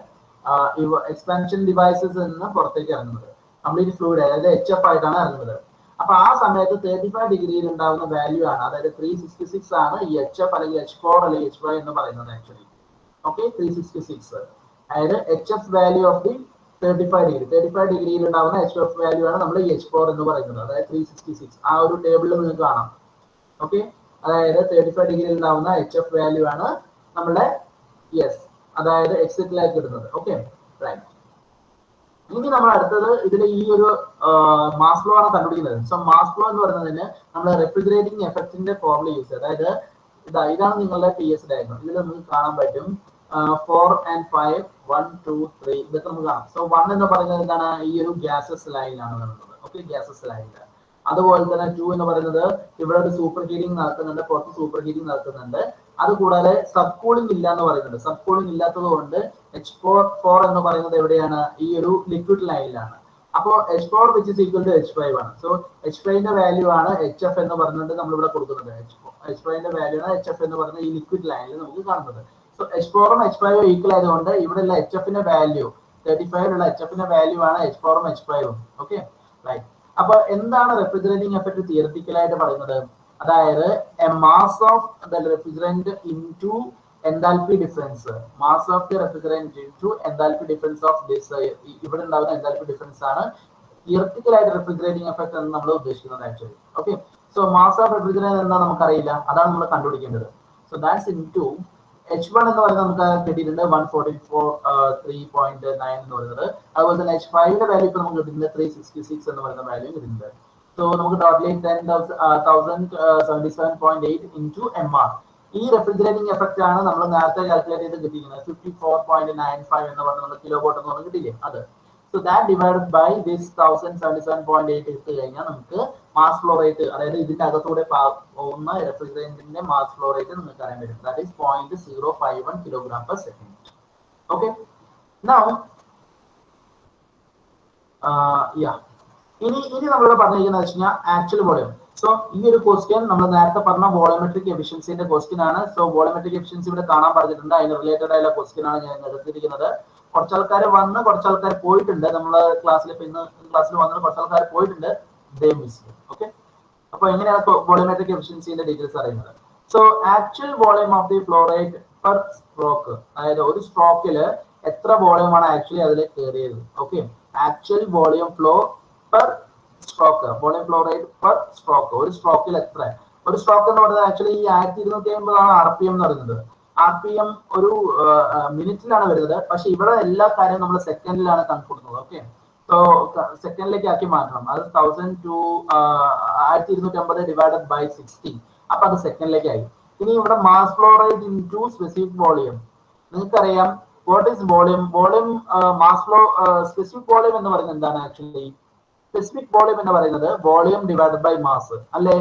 എക്സ്പാൻഷൻ ഡിവൈസസ് നിന്ന് പുറത്തേക്ക് ഇറങ്ങുന്നത്. കംപ്ലീറ്റ് ഫ്ലൂയിഡ് അതായത് HF ആയിട്ടാണ് ഇറങ്ങുന്നത്. അപ്പൊ ആ സമയത്ത് 35 ഡിഗ്രിയിൽ ഉണ്ടാകുന്ന വാല്യൂ ആണ്, അതായത് 366 ആണ് ഈ HF അല്ലെങ്കിൽ H4 അല്ലെങ്കിൽ H5 എന്ന് പറയുന്നത് ആക്ച്വലി. ഓക്കെ, 366 അതായത് HF വാല്യൂ ഓഫ് ദി 35 ഡിഗ്രിയിൽ ഉണ്ടാവുന്ന HF വാല്യൂ ആണ് നമ്മൾ ഈ H4 എന്ന് പറയുന്നത്, അതായത് 366. ആ ഒരു ടേബിളിൽ നിങ്ങൾക്ക് കാണാം. ഓക്കെ, അതായത് 35 ഡിഗ്രിയിൽ ഉണ്ടാവുന്ന HF വാല്യൂ ആണ് നമ്മുടെ അതായത് എക്സിറ്റിലേക്ക് ഇടുന്നത്. Okay, right. ഇനി നമ്മൾ അടുത്തത് ഇതിൽ ഈ ഒരു മാസ് ഫ്ലോ ആണ് കണ്ടുപിടിക്കുന്നത്. സോ മാസ് ഫ്ലോ എന്ന് പറയുന്നതിന് നമ്മൾ റെഫ്രിജറേറ്റിംഗ് എഫക്റ്റിന്റെ ഫോർമുല യൂസ് ചെയ്ത്, അതായത് ഇതാണ് നിങ്ങളുടെ PS ഡയഗ്രം. ഇതിൽ നമുക്ക് കാണാൻ പറ്റും 4 and 5 1 2 3 ഇതൊക്കെ നമുക്ക് കാണാം. സോ 1 എന്ന് പറയുന്നത് എന്താണ്, ഈ ഒരു ഗ്യാസസ് ലൈനാണ് വരുന്നത്. Okay, gases line. അതുപോലെ തന്നെ 2 എന്ന് പറയുന്നത് ഇവിടെ ഒരു സൂപ്പർ ഹീറ്റിംഗ് നടക്കുന്നുണ്ട്, പുറത്ത് സൂപ്പർ ഹീറ്റിംഗ് നടക്കുന്നുണ്ട്. അതുകൂടാതെ സബ് കൂളിംഗ് ഇല്ല എന്ന് പറയുന്നുണ്ട്. സബ് കൂളിംഗ് ഇല്ലാത്തത് കൊണ്ട് H4 എന്ന് പറയുന്നത് എവിടെയാണ്, ഈ ഒരു ലിക്വിഡ് ലൈനിലാണ്. അപ്പോൾ H4 which is equal to H5 ആണ്. സോ H5 ന്റെ വാല്യൂ ആണ് HF എന്ന് പറഞ്ഞിട്ട് നമ്മൾ ഇവിടെ കൊടുക്കുന്നത്. H5 ന്റെ വാല്യൂ ആണ് HF എന്ന് പറഞ്ഞ ഈ ലിക്വിഡ് ലൈനിൽ നമുക്ക് കാണുന്നത്. സോ H4 ഉം H5 ഉം ഈക്വൽ ആയതുകൊണ്ട് ഇവിടെയുള്ള HF ന്റെ വാല്യൂ 35 ഉള്ള HF ന്റെ വാല്യൂ ആണ് H4 ഉം H5 ഉം. Okay, right. അപ്പൊ എന്താണ് റെഫ്രിജറേറ്റിംഗ് എഫക്ട് തിയററ്റിക്കലായിട്ട് പറയുന്നത്, അതായത് a mass of the refrigerant into enthalpy difference, mass of the refrigerant into enthalpy difference of this, ഇവിടെ ഉണ്ടാകുന്ന എൻതാൽപി ഡിഫറൻസ് ആണ് തിയററ്റിക്കലായിട്ട് റെഫ്രിജറേറ്റിംഗ് എഫക്ട് എന്ന് നമ്മൾ ഉദ്ദേശിക്കുന്നത് actually. Okay, so mass of refrigerant എന്താ നമുക്കറിയില്ല, അതാണ് നമ്മൾ കണ്ടുപിടിക്കേണ്ടത്. സോ ദാറ്റ്സ് ഇൻടു H1 എന്ന് പറയുന്നത് നമുക്ക് കിട്ടിയിട്ടുണ്ട് 144.3.9 എന്ന് പറയുന്നത്. അതുപോലെ തന്നെ H5 ന്റെ വാല്യൂ ഇപ്പൊ നമുക്ക് കിട്ടുന്നത് 366 എന്ന് പറയുന്ന വാല്യൂ കിട്ടുന്നുണ്ട്. സോ നമുക്ക് ടോട്ടലി 1077.8 ഇൻടു MR. ഈ റെഫ്രിജറേറ്റിംഗ് എഫക്ട് ആണ് നമ്മൾ നേരത്തെ കാൽക്കുലേറ്റ് ചെയ്ത് കിട്ടിയിരിക്കുന്നത് 54.95 എന്ന് പറഞ്ഞ കിലോ വോട്ട് എന്ന് പറഞ്ഞ് കിട്ടിയില്ലേ അത്. So that divided by this 1077.8 എടുത്തു കഴിഞ്ഞാൽ നമുക്ക് മാസ് ഫ്ലോ റേറ്റ്, അതായത് ഇതിന്റെ അകത്തൂടെ പോകുന്ന റെഫ്രിജറന്റിന്റെ മാസ് ഫ്ലോ റേറ്റ് നിങ്ങൾക്ക് അറിയാൻ പറ്റും. That is 0.051 kilogram per second. Okay. Now, ഇനി നമ്മളിവിടെ പറഞ്ഞിരിക്കുന്നത് വെച്ച് കഴിഞ്ഞാൽ ആക്ച്വൽ വോളിയം. സോ ഈ ഒരു ക്വസ്റ്റ്യൻ നമ്മൾ നേരത്തെ പറഞ്ഞ വോളിയോമെട്രിക് എഫിഷ്യൻസിന്റെ ക്വസ്റ്റ്യൻ ആണ്. സോ വോളിയോമെട്രിക് എഫിഷ്യൻസി ഇവിടെ കാണാൻ പറഞ്ഞിട്ടുണ്ട്, അതിന് റിലേറ്റഡ് ആയുള്ള ക്വസ്റ്റ്യൻ ആണ് ഞാൻ എടുത്തിരിക്കുന്നത്. കുറച്ച് ആൾക്കാർ വന്ന് കുറച്ച് ആൾക്കാർ പോയിട്ടുണ്ട്. നമ്മള് ക്ലാസ്സിൽ ഇന്ന് ക്ലാസ്സിൽ വന്നത് കുറച്ച് ആൾക്കാർ പോയിട്ടുണ്ട്. ഓക്കെ, അപ്പൊ എങ്ങനെയാണ് വോളിയോമെട്രിക് എഫിഷ്യൻസിന്റെ ഡീറ്റെയിൽസ് അറിയുന്നത്. So actual volume of the flow rate per stroke, അതായത് ഒരു സ്ട്രോക്കില് എത്ര വോളിയം ആണ് ആക്ച്വലി അതിൽ കയറിയത്. Okay, actual volume flow per stroke, volume flow rate per stroke, ഒരു സ്ട്രോക്കിൽ എത്ര. ഒരു സ്ട്രോക്ക് എന്ന് പറയുന്നത് ആക്ച്വലി ഈ 1250 ആണ് RPM എന്ന് പറയുന്നത്. RPM ഒരു മിനിറ്റിലാണ് വരുന്നത്, പക്ഷെ ഇവിടെ എല്ലാ കാര്യവും നമ്മൾ സെക്കൻഡിലാണ് കണക്കൂട്ടുന്നത്. ഓക്കെ, സോ സെക്കൻഡിലേക്ക് ആക്കി മാറ്റണം. അത് 1250 ഡിവൈഡഡ് ബൈ 60, അപ്പൊ അത് സെക്കൻഡിലേക്ക് ആയി. ഇനി ഇവിടെ mass flow rate into specific volume. നിങ്ങൾക്കറിയാം what is volume. Volume mass flow specific volume എന്ന് പറയുന്നത് എന്താണ് ആക്ച്വലി. സ്പെസിഫിക് വോളിയം എന്ന് പറയുന്നത് വോളിയം ഡിവൈഡഡ് ബൈ മാസ് അല്ലേ.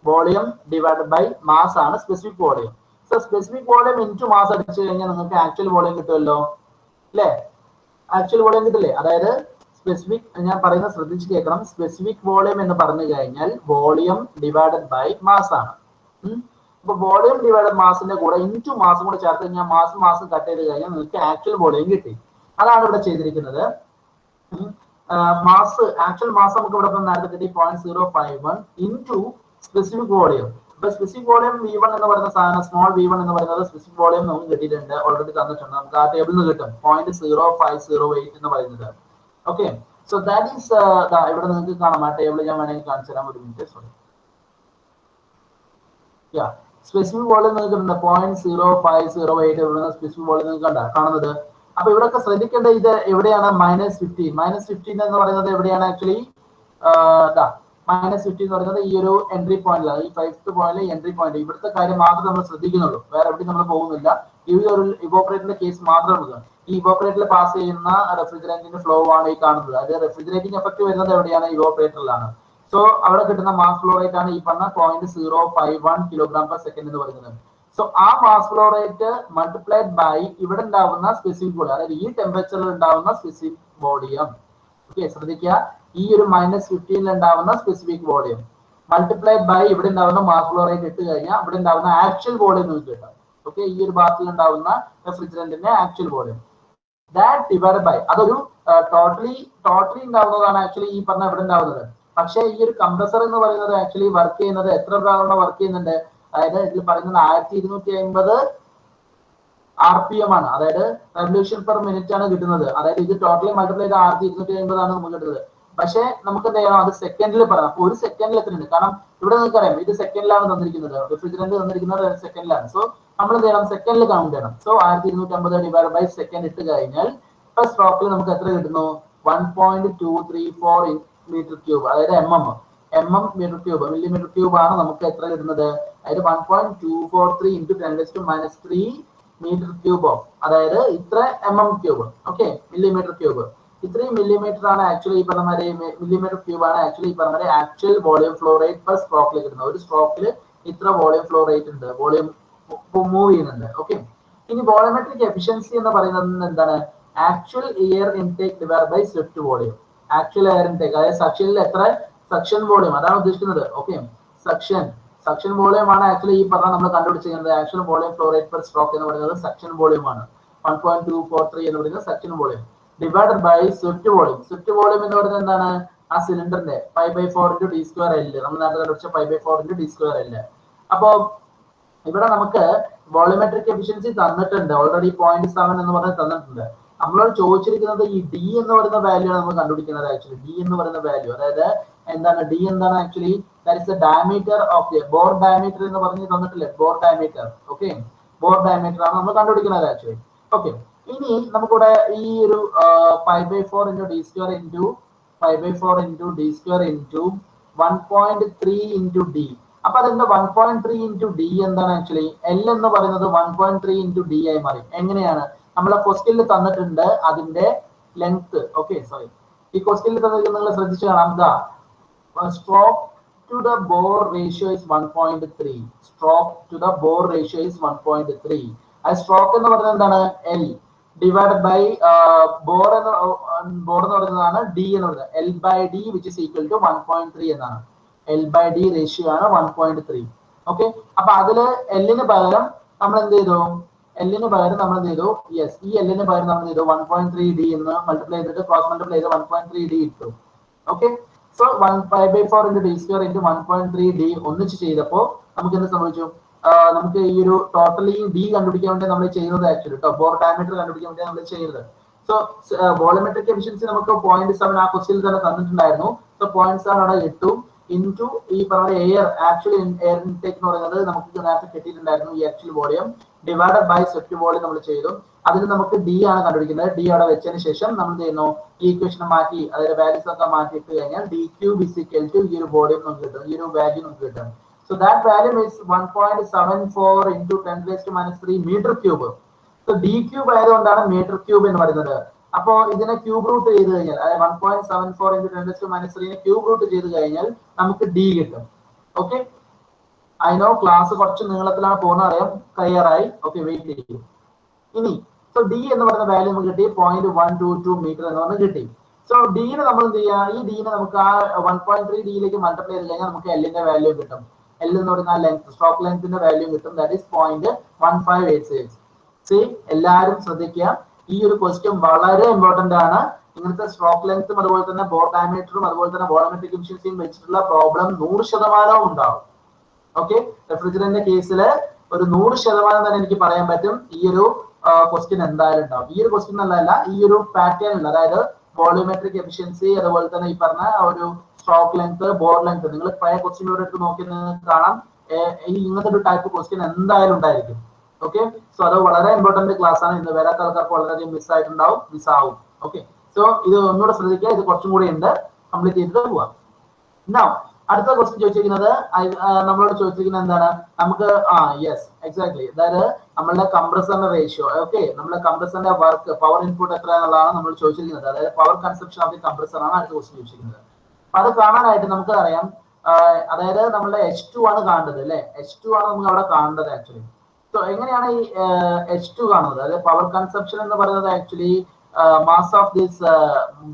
വോളിയം ഡിവൈഡഡ് ബൈ മാസ് ആണ് specific volume. So specific volume into mass അടിച്ചു കഴിഞ്ഞാൽ നിങ്ങൾക്ക് ആക്ച്വൽ വോളിയം കിട്ടുമല്ലോ അല്ലേ. ആക്ച്വൽ വോളിയം കിട്ടില്ലേ. അതായത് സ്പെസിഫിക്, ഞാൻ പറയുന്നത് ശ്രദ്ധിച്ച് കേൾക്കണം, സ്പെസിഫിക് വോളിയം എന്ന് പറഞ്ഞു കഴിഞ്ഞാൽ വോളിയം ഡിവൈഡഡ് ബൈ മാസ് ആണ്. അപ്പൊ വോളിയം ഡിവൈഡഡ് മാസിന്റെ കൂടെ ഇൻടു മാസും കൂടെ ചേർത്ത് കഴിഞ്ഞാൽ മാസം കട്ട് ചെയ്ത് കഴിഞ്ഞാൽ നിങ്ങൾക്ക് ആക്ച്വൽ വോളിയം കിട്ടി. അതാണ് ഇവിടെ ചെയ്തിരിക്കുന്നത്. മാസ്, ആക്ച്വൽ മാസ് നമുക്ക് ഇവിടെ നേരത്തെ കിട്ടി 0.051 ഇൻടു സ്പെസിഫിക് വോളിയം. ഇപ്പൊ സ്പെസിഫിക് വോളിയം V1 എന്ന് പറയുന്ന സാധനം, സ്മോൾ V1 എന്ന് പറയുന്നത് സ്പെസിഫിക് വോളിയം നമുക്ക് കിട്ടിയിട്ടുണ്ട്, ഓൾറെഡി തന്നിട്ടുണ്ട്. നമുക്ക് ആ ടേബിളിൽ നിന്ന് കിട്ടും 0.0508 എന്ന് പറയുന്നത്. ഓക്കെ, സോ ദാറ്റ് ഈസ് ഇവിടെ നിങ്ങൾക്ക് കാണാം. ആ ടേബിൾ ഞാൻ വേണമെങ്കിൽ കാണിച്ചു തരാം, ഒരു മിനിറ്റ്. സോറി, സ്പെസിഫിക് വോളിയം നിങ്ങൾക്ക് കിട്ടുന്നുണ്ട് 0.0508 സ്പെസിഫിക് വോളിയം നിങ്ങൾക്ക് കാണുന്നത്. അപ്പൊ ഇവിടെയൊക്കെ ശ്രദ്ധിക്കേണ്ട ഇത് എവിടെയാണ് -15 എന്ന് പറയുന്നത് എവിടെയാണ് ആക്ച്വലി. -15 എന്ന് പറയുന്നത് ഈ ഒരു എൻട്രി പോയിന്റിലാണ്, ഈ 5th പോയിന്റ് എൻട്രി പോയിന്റ്. ഇവിടുത്തെ കാര്യം മാത്രമേ നമ്മൾ ശ്രദ്ധിക്കുന്നുള്ളൂ, വേറെ എവിടെയും നമ്മൾ പോകുന്നില്ല. ഈ ഒരു ഇവോപ്പറേറ്ററിന്റെ കേസ് മാത്രം എടുക്കുക. ഈ ഇവോപ്പറേറ്ററിൽ പാസ് ചെയ്യുന്ന റെഫ്രിജറന്റിന്റെ ഫ്ലോ ആണ് ഈ കാണുന്നത്. അത് റെഫ്രിജറേറ്റിംഗ് എഫക്ട് വരുന്നത് എവിടെയാണ്, ഇവോപ്പറേറ്ററിലാണ്. സോ അവിടെ കിട്ടുന്ന മാസ് ഫ്ലോ റേറ്റ് ആണ് ഈ പറഞ്ഞ 0.051 കിലോഗ്രാം പെർ സെക്കൻഡ് എന്ന് പറയുന്നത്. സോ ആ mass flow rate multiplied by ഇവിടെ ഉണ്ടാവുന്ന സ്പെസിഫിക് വോളിയം, അതായത് ഈ ടെമ്പറേച്ചറിൽ ഉണ്ടാവുന്ന സ്പെസിഫിക് വോളിയം. ഓക്കെ, ശ്രദ്ധിക്കുക, ഈ ഒരു -15 ഉണ്ടാവുന്ന സ്പെസിഫിക് വോളിയം മൾട്ടിപ്ലൈഡ് ബൈ ഇവിടെ ഉണ്ടാവുന്ന മാസ് ഫ്ലോ റേറ്റ് ഇട്ട് കഴിഞ്ഞാൽ ഇവിടെ ഉണ്ടാവുന്ന ആക്ച്വൽ വോളിയം നിങ്ങൾക്ക് കിട്ടും. ഓക്കെ, ഈ ഒരു ബാത്തിൽ ഉണ്ടാവുന്ന റെഫ്രിജറന്റിന്റെ actual volume that divide by, അതൊരു ടോട്ടലി ഉണ്ടാവുന്നതാണ് ആക്ച്വലി ഈ പറഞ്ഞ ഇവിടെ ഉണ്ടാവുന്നത്. പക്ഷേ ഈ ഒരു കംപ്രസർ എന്ന് പറയുന്നത് ആക്ച്വലി വർക്ക് ചെയ്യുന്നത് എത്ര തവണ വർക്ക് ചെയ്യുന്നുണ്ട്, അതായത് ഇതിൽ പറയുന്നത് 1250 RPM ആണ്, അതായത് റെവല്യൂഷൻ പെർ മിനിറ്റ് ആണ് കിട്ടുന്നത്. അതായത് ഇത് ടോട്ടലി മൾട്ടിപ്ലൈ ചെയ്ത് 1250 ആണ് നമുക്ക് കിട്ടുന്നത്. പക്ഷേ നമുക്ക് എന്ത് ചെയ്യണം, അത് സെക്കൻഡിൽ പറയാം. അപ്പൊ ഒരു സെക്കൻഡിൽ എത്തുന്നുണ്ട്, കാരണം ഇവിടെ നിങ്ങൾക്ക് അറിയാം ഇത് സെക്കൻഡിലാണ് തന്നിരിക്കുന്നത്, റെഫ്രിജറന്റ് തന്നിരിക്കുന്നത് സെക്കൻഡിലാണ്. സോ നമ്മൾ എന്ത് ചെയ്യണം, സെക്കൻഡിൽ കൗണ്ട് ചെയ്യണം. സോ 1250 ഡിവൈഡ് ബൈ സെക്കൻഡ് ഇട്ട് കഴിഞ്ഞാൽ ഇപ്പൊ സ്ട്രോക്കിൽ നമുക്ക് എത്ര കിട്ടുന്നു, 1.234 മീറ്റർ ക്യൂബ്, അതായത് മീറ്റർ ക്യൂബ്, മില്ലിമീറ്റർ ക്യൂബ് ആണ് നമുക്ക് എത്ര കിട്ടുന്നത്, അതായത് 1.243 × 10⁻³ മീറ്റർ ക്യൂബ് ഓഫ്, അതായത് ഇത്ര ക്യൂബ്. ഓക്കെ, മില്ലിമീറ്റർ ക്യൂബ്, ഇത്രയും മില്ലിമീറ്റർ ആണ് ആക്ച്വലി ഈ പറഞ്ഞ മില്ലിമീറ്റർ ക്യൂബ് ആണ് ആക്ച്വലി ഈ പറഞ്ഞ actual volume flow rate per സ്ട്രോക്കിൽ കിട്ടുന്നത്. ഒരു സ്ട്രോക്കിൽ ഇത്ര വോളിയം ഫ്ലോ റേറ്റ് ഉണ്ട്, വോളിയം മൂവ് ചെയ്യുന്നുണ്ട്. ഓക്കെ, ഇനി വോളിയോമെട്രിക് എഫിഷ്യൻസി എന്ന് പറയുന്നത് എന്താണ്, actual air intake divide by swift volume. Actual air intake, അതായത് സക്ഷനിൽ എത്ര സക്ഷൻ വോളിയം അതാണ് ഉദ്ദേശിക്കുന്നത്. ഓക്കെ, സക്ഷൻ വോളിയം ആണ് ആക്ച്വലി ഈ പറഞ്ഞ നമ്മൾ കണ്ടുപിടിച്ചിരിക്കുന്നത്. Actual volume flow rate per stroke എന്ന് പറയുന്നത് സക്ഷൻ വോളിയം ആണ്. 1.243 എന്ന് പറയുന്നത് suction volume divided by swift volume. Swift volume എന്ന് പറയുന്നത് എന്താണ്, ആ സിലിണ്ടറിന്റെ 5/4 × d²L, നമ്മൾ നേരത്തെ കണ്ടുപിടിച്ച 5/4 × d²L. അപ്പോ ഇവിടെ നമുക്ക് വോളിയോമെട്രിക് എഫിഷ്യൻസി തന്നിട്ടുണ്ട് ഓൾറെഡി 0.7 എന്ന് പറഞ്ഞ് തന്നിട്ടുണ്ട്. നമ്മളോട് ചോദിച്ചിരിക്കുന്നത് ഈ ഡി എന്ന് പറയുന്ന വാല്യൂ ആണ് നമ്മൾ കണ്ടുപിടിക്കുന്നത്. ആക്ച്വലി ഡി എന്ന് പറയുന്ന വാല്യൂ, അതായത് എന്താണ് ഡി എന്താണ് actually, that is the diameter of the bore diameter എന്ന് പറഞ്ഞ് തന്നിട്ടില്ലേ, bore diameter. Okay, bore diameter ആണ് നമ്മൾ കണ്ടുപിടിക്കുന്നത് ആക്ച്വലി. ഓക്കെ, ഇനി നമുക്കിവിടെ ഈ ഒരു 5/4 × d² × 5/4 × d² × 1.3 × d. അപ്പൊ അതെന്താ 1.3 × d എന്താണ് ആക്ച്വലി, എൽ എന്ന് പറയുന്നത് 1.3 × d ആയി മാറി. എങ്ങനെയാണ്, നമ്മളെ ക്വസ്റ്റ്യനിൽ തന്നിട്ടുണ്ട് അതിന്റെ ലെങ്ത്. ഓക്കെ, സോറി, ഈ ക്വസ്റ്റ്യനിൽ തന്നിരിക്കുന്നത് നിങ്ങൾ ശ്രദ്ധിച്ചു കാണാം. Stroke to the bore ratio is 1.3. Stroke to the bore ratio is 1.3. ആ സ്ട്രോക്ക് എന്ന് പറയുന്നത് എന്താണ്, എൽ ഡിവൈഡ് ബൈ ബോർ എന്ന് പറയുന്നതാണ് ഡി എന്ന് പറയുന്നത്. L/D which is equal to 1.3 എന്നാണ്. L/D റേഷ്യോ ആണ് 1.3. ഓക്കെ, അപ്പൊ അതില് എല്ലിന് പകരം നമ്മൾ എന്ത് ചെയ്തു, യെസ്, ഈ എല്ലിന് പകരം നമ്മൾ ചെയ്തു 1.3 d എന്ന് മൾട്ടിപ്ലൈ ചെയ്തിട്ട് ക്രോസ് മൾട്ടിപ്ലൈ ചെയ്ത് 1.3 d ഇട്ടു. ഓക്കെ, സോ 5/4 × d² × 1.3 d ഒന്നിച്ച് ചെയ്തപ്പോൾ നമുക്ക് എന്ത് സംഭവിച്ചു, നമുക്ക് ഈ ഒരു ടോട്ടലി ഡി കണ്ടുപിടിക്കാൻ വേണ്ടി നമ്മൾ ചെയ്യുന്നത് ആക്ച്വലി ബോർ ഡയമീറ്റർ കണ്ടുപിടിക്കാൻ വേണ്ടി നമ്മൾ ചെയ്യുന്നത്. സോ വോളിയോമെട്രിക് എഫിഷ്യൻസി നമുക്ക് 0.7 ആ ക്വസ്റ്റ്യനിൽ തന്നെ തന്നിട്ടുണ്ടായിരുന്നു. സോ 0.7 അവിടെ ഇട്ടു ഇൻറ്റു ഈ പറഞ്ഞ എയർ, ആക്ച്വലി എയർ ഇൻടേക്ക് എന്ന് പറയുന്നത് നമുക്ക് നേരത്തെ കിട്ടിയിട്ടുണ്ടായിരുന്നു ഈ actual volume divided by swift volume നമ്മൾ ചെയ്തു. അതിന് നമുക്ക് ഡി ആണ് കണ്ടുപിടിക്കുന്നത്. ഡി അവിടെ വെച്ചതിന് ശേഷം നമ്മൾ ചെയ്യുന്നു, ഈ ഇക്വേഷൻ മാറ്റി, അതായത് വാല്യൂസ് ഒക്കെ മാറ്റിയിട്ട് കഴിഞ്ഞാൽ d³ ഈ ഒരു വോളിയം നമുക്ക് കിട്ടും, ഈ ഒരു വാല്യൂ നമുക്ക് കിട്ടും. So that value is 1.74 × 10⁻³ metre cube. So d cube ആയതുകൊണ്ടാണ് മീറ്റർ ക്യൂബ് എന്ന് പറയുന്നത്. അപ്പോ ഇതിനെ ക്യൂബ് റൂട്ട് ചെയ്ത് കഴിഞ്ഞാൽ, അതായത് 1.74 × 10⁻³ ക്യൂബ് റൂട്ട് ചെയ്ത് കഴിഞ്ഞാൽ നമുക്ക് ഡി കിട്ടും. ഓക്കെ, ഐ നോ ക്ലാസ് കുറച്ച് നീളത്തിലാണ് പോകുന്നത് അറിയാം, ക്ലിയർ ആയി. ഓക്കെ, വെയിറ്റ് ചെയ്യും. ഇനി സോ ഡി എന്ന് പറയുന്ന വാല്യൂ നമുക്ക് കിട്ടി 0.122 മീറ്റർ എന്ന് പറഞ്ഞ് കിട്ടി. സോ ഡിന് നമ്മൾ എന്ത് ചെയ്യാം, ഈ ഡിനെ നമുക്ക് ആ 1.3 ഡിയിലേക്ക് മൾട്ടിപ്ലൈ ചെയ്ത് കഴിഞ്ഞാൽ നമുക്ക് എല്ലിന്റെ വാല്യൂ കിട്ടും. എൽ എന്ന് പറയുന്ന ലെങ്ത്, സ്ട്രോക്ക് ലെങ്ത്തിന്റെ വാല്യൂ കിട്ടും, ദാറ്റ് ഈസ് 0.1586. സി, എല്ലാവരും ശ്രദ്ധിക്കുക, ഈ ഒരു ക്വസ്റ്റ്യൻ വളരെ ഇമ്പോർട്ടന്റ് ആണ്. ഇങ്ങനത്തെ സ്ട്രോക്ക് ലെങ്ത്തും അതുപോലെ തന്നെ ബോർ ഡയമീറ്ററും അതുപോലെ തന്നെ വോളിയോമെട്രിക് എഫിഷ്യൻസിയും വെച്ചിട്ടുള്ള പ്രോബ്ലം 100% ഉണ്ടാവും. ഓക്കെ, റെഫ്രിജറന്റിന്റെ കേസിൽ ഒരു 100% തന്നെ എനിക്ക് പറയാൻ പറ്റും ഈ ഒരു ക്വസ്റ്റ്യൻ എന്തായാലും ഉണ്ടാവും. ഈ ഒരു ക്വസ്റ്റ്യൻ അല്ല, ഈ ഒരു പാറ്റേൺ, അതായത് വോളിയോമെട്രിക് എഫിഷ്യൻസി അതുപോലെ തന്നെ ഈ പറഞ്ഞ ഒരു സ്ട്രോക്ക് ലെങ്ത്, ബോർ ലെങ്ത്, നിങ്ങൾ പഴയ ക്വസ്റ്റ്യൻ ഇവിടെ എടുത്ത് നോക്കി കാണാം, ഇങ്ങനത്തെ ഒരു ടൈപ്പ് ക്വസ്റ്റ്യൻ എന്തായാലും ഉണ്ടായിരിക്കും. ഓക്കെ, സോ അത് വളരെ ഇമ്പോർട്ടന്റ് ക്ലാസ് ആണ്. ഇന്ന് വരാത്ത ആൾക്കാർക്ക് വളരെയധികം മിസ്സാവും. ഓക്കെ, സോ ഇത് ഒന്നുകൂടെ ശ്രദ്ധിക്കുക, ഇത് കുറച്ചും കൂടി ഉണ്ട്, കംപ്ലീറ്റ് ചെയ്തിട്ട് പോവാം. അടുത്ത ക്വസ്റ്റ്യൻ ചോദിച്ചിരിക്കുന്നത്, നമ്മളോട് ചോദിച്ചിരിക്കുന്നത് എന്താണ്, നമുക്ക് യെസ് എക്സാക്ട്ലി, അതായത് നമ്മളുടെ കംപ്രസറിന്റെ റേഷ്യോ. ഓക്കെ, നമ്മുടെ കംപ്രസറിന്റെ വർക്ക് പവർ ഇൻപുട്ട് എത്ര എന്നുള്ളതാണ് നമ്മൾ ചോദിച്ചിരിക്കുന്നത്, അതായത് power consumption of the compressor ആണ് അടുത്ത ക്വസ്റ്റ്യൻ ചോദിച്ചിരിക്കുന്നത്. അപ്പൊ അത് കാണാനായിട്ട് നമുക്ക് അറിയാം, അതായത് നമ്മളുടെ H2 ആണ് കാണേണ്ടത് അല്ലെ, H2 ആണ് നമുക്ക് അവിടെ കാണേണ്ടത് ആക്ച്വലി. സോ എങ്ങനെയാണ് ഈ H2 കാണുന്നത്? അതായത് പവർ കൺസപ്ഷൻ എന്ന് പറയുന്നത് actually mass of this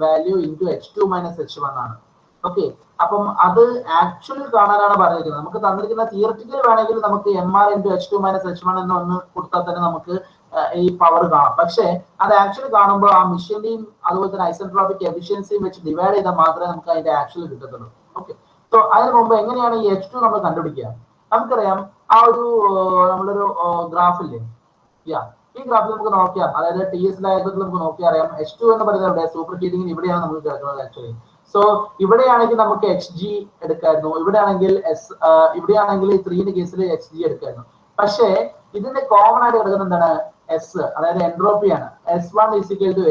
value into H2 minus H1 ആണ്. ഓക്കെ, അപ്പം അത് ആക്ച്വലി കാണാനാണ് പറഞ്ഞിരിക്കുന്നത്. നമുക്ക് തന്നിരിക്കുന്ന തിയററ്റിക്കൽ വേണമെങ്കിൽ നമുക്ക് MR into H2 minus H1 എന്ന് ഒന്ന് കൊടുത്താൽ തന്നെ നമുക്ക് ഈ പവർ കാണാം. പക്ഷേ അത് ആക്ച്വലി കാണുമ്പോൾ ആ മിഷന്റെയും അതുപോലെ തന്നെ ഐസെൻട്രോപിക് എഫിഷ്യൻസിയും വെച്ച് ഡിവൈഡ് ചെയ്താൽ മാത്രമേ നമുക്ക് അതിന്റെ ആക്ച്വൽ കിട്ടത്തുള്ളൂ. ഓക്കെ, സോ അതിന് മുമ്പ് എങ്ങനെയാണ് ഈ H2 നമ്മൾ കണ്ടുപിടിക്കുക? നമുക്കറിയാം ആ ഒരു നമ്മളൊരു ഗ്രാഫില്ലേ, ഈ ഗ്രാഫിൽ നമുക്ക് നോക്കിയാൽ, അതായത് TS ഡയഗ്രത്തിൽ നമുക്ക് നോക്കിയാൽ അറിയാം H2 എന്ന് പറയുന്നത് ഇവിടെ സൂപ്പർ ഹീറ്റിംഗിന് ഇവിടെയാണ് നമുക്ക് കിടക്കുന്നത് ആക്ച്വലി. സോ ഇവിടെയാണെങ്കിൽ നമുക്ക് HG എടുക്കായിരുന്നു, ഇവിടെയാണെങ്കിൽ ഇവിടെയാണെങ്കിൽ 3ന്റെ കേസിൽ HG എടുക്കായിരുന്നു. പക്ഷേ ഇതിന്റെ കോമൺ ആയിട്ട് കിടക്കുന്നത് എന്താണ്? S, അതായത് എൻട്രോപ്പിയാണ്. S1 =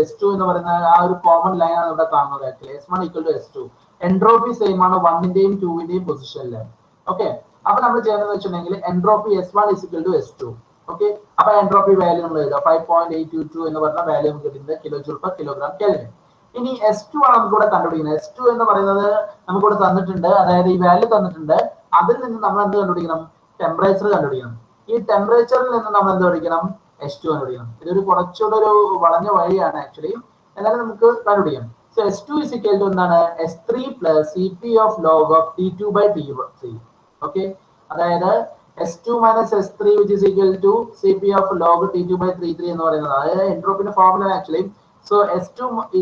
S2 എന്ന് പറയുന്ന ആ ഒരു കോമൺ ലൈൻ ആണ് ഇവിടെ കാണുന്നത് actually. S1 = S2. Entropy same ആണ് 1ന്റെയും 2ന്റെയും പൊസിഷനിൽ. ഓക്കെ, അപ്പൊ നമ്മൾ ചെയ്യുന്നത് വെച്ചിട്ടുണ്ടെങ്കിൽ എൻട്രോപ്പി S1 = S2. ഓക്കെ, അപ്പൊ എൻട്രോപ്പി വാല്യൂ നമ്മൾ എഴുതുക 5.822 എന്ന് പറഞ്ഞ വാല്യൂ നമുക്ക് കിട്ടുന്നത് kJ/kg/Kelvin. ഇനി S2 ആണ് നമുക്ക് ഇവിടെ കണ്ടുപിടിക്കുന്നത്. S2 എന്ന് പറയുന്നത് നമുക്കിവിടെ തന്നിട്ടുണ്ട്, അതായത് ഈ വാല്യൂ തന്നിട്ടുണ്ട്. അതിൽ നിന്ന് നമ്മൾ എന്ത് കണ്ടുപിടിക്കണം? ടെമ്പറേച്ചർ കണ്ടുപിടിക്കണം. ഈ ടെമ്പറേച്ചറിൽ നിന്ന് നമ്മൾ എന്ത് കണ്ടുപിടിക്കണം? H2 കണ്ടുപിടിക്കണം. ഇതൊരു കുറച്ചുകൂടെ ഒരു വളഞ്ഞ വഴിയാണ് ആക്ച്വലി, എന്നാലും നമുക്ക് കണ്ടുപിടിക്കാം. സോ S2 = എന്താണ്? S3 + Cp of log of T2/T3. Okay, അതായത് S2 minus S3 which is equal to Cp of log T2/T3 എന്ന് പറയുന്നത്, അതായത് എൻട്രോപ്പിന്റെ formula actually. So S2 =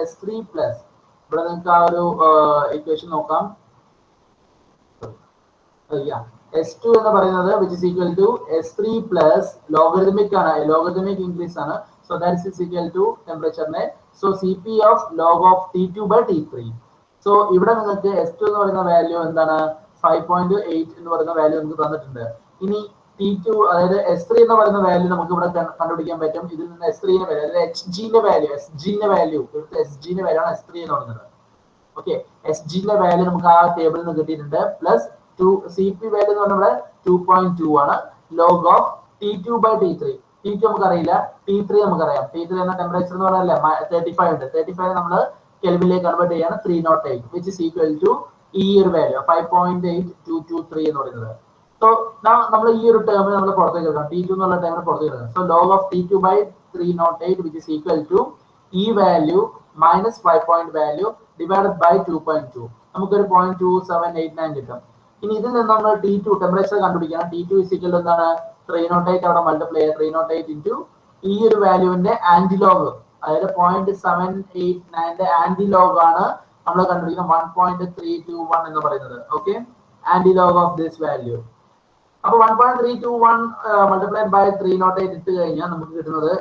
S3 plus, ഇവിടെ നിങ്ങൾക്ക് ആ ഒരു ഇക്വേഷൻ നോക്കാം. S2 എന്ന് പറയുന്നത് which is equal to S3 plus logarithmic ആണ്, ലോഗരിതമിക് ഇൻക്രീസ് ആണ്. So that is equal to ടെമ്പറേച്ചറിനെ. So Cp of log of T2/T3. സോ ഇവിടെ നിങ്ങൾക്ക് S2 എന്ന് പറയുന്ന വാല്യൂ എന്താണ്? 5.8 എന്ന് പറയുന്ന വാല്യൂ നമുക്ക് തന്നിട്ടുണ്ട്. ഇനി T2, അതായത് S3 എന്ന് പറയുന്ന വാല്യൂ നമുക്ക് ഇവിടെ കണ്ടുപിടിക്കാൻ പറ്റും. ഇതിൽ നിന്ന് S3ന്റെ വാല്യൂ, അതായത് SG-ന്റെ വാല്യൂ ആണ് S3 എന്ന് പറയുന്നത്. ഓക്കെ, SG-ന്റെ വാല്യൂ നമുക്ക് ആ ടേബിളിൽ നിന്ന് കിട്ടിയിട്ടുണ്ട്. പ്ലസ് Cp വാല്യൂ എന്ന് പറഞ്ഞാൽ 2.2 ആണ്. Log of T2/T3. T2 നമുക്കറിയില്ല, T3 നമുക്കറിയാം. T3 എന്ന ടെമ്പറേച്ചർ എന്ന് പറഞ്ഞാൽ 35 ഉണ്ട്. 35 നമ്മൾ കെൽവിനിലേക്ക് കൺവേർട്ട് ചെയ്യാണ് 308 which is equal to ഈ ഒരു വാല്യൂ 5.8223 എന്ന് പറയുന്നത്. സോ നമ്മൾ ഈ ഒരു ടേം നമ്മൾ പുറത്തേക്ക് എടുക്കണം, T2 എന്നുള്ള ടേമിന് പുറത്തേക്ക് എടുക്കണം. So log of T2/308 which is equal to ഈ value minus 5 value divided by 2.2, നമുക്കൊരു 0.2789 കിട്ടും. ഇനി ഇതിൽ നിന്ന് നമ്മൾ T2 ടെമ്പറേച്ചർ കണ്ടുപിടിക്കണം. T2 = എന്താണ്? 308 അവിടെ മൾട്ടിപ്ലൈ ചെയ്യുക, 308 ഇൻറ്റു ഈ ഒരു വാല്യൂവിന്റെ ആന്റിലോഗ്, അതായത് 0.789ന്റെ ആന്റിലോഗ് ആണ് നമ്മൾ കണ്ടുപിടിക്കുന്ന 1.321 എന്ന് പറയുന്നത്. Okay, antilog of this value. അപ്പൊ 1.321 മൾട്ടിപ്ലൈഡ് ബൈ 308 ഇട്ട് കഴിഞ്ഞാൽ നമുക്ക് കിട്ടുന്നത്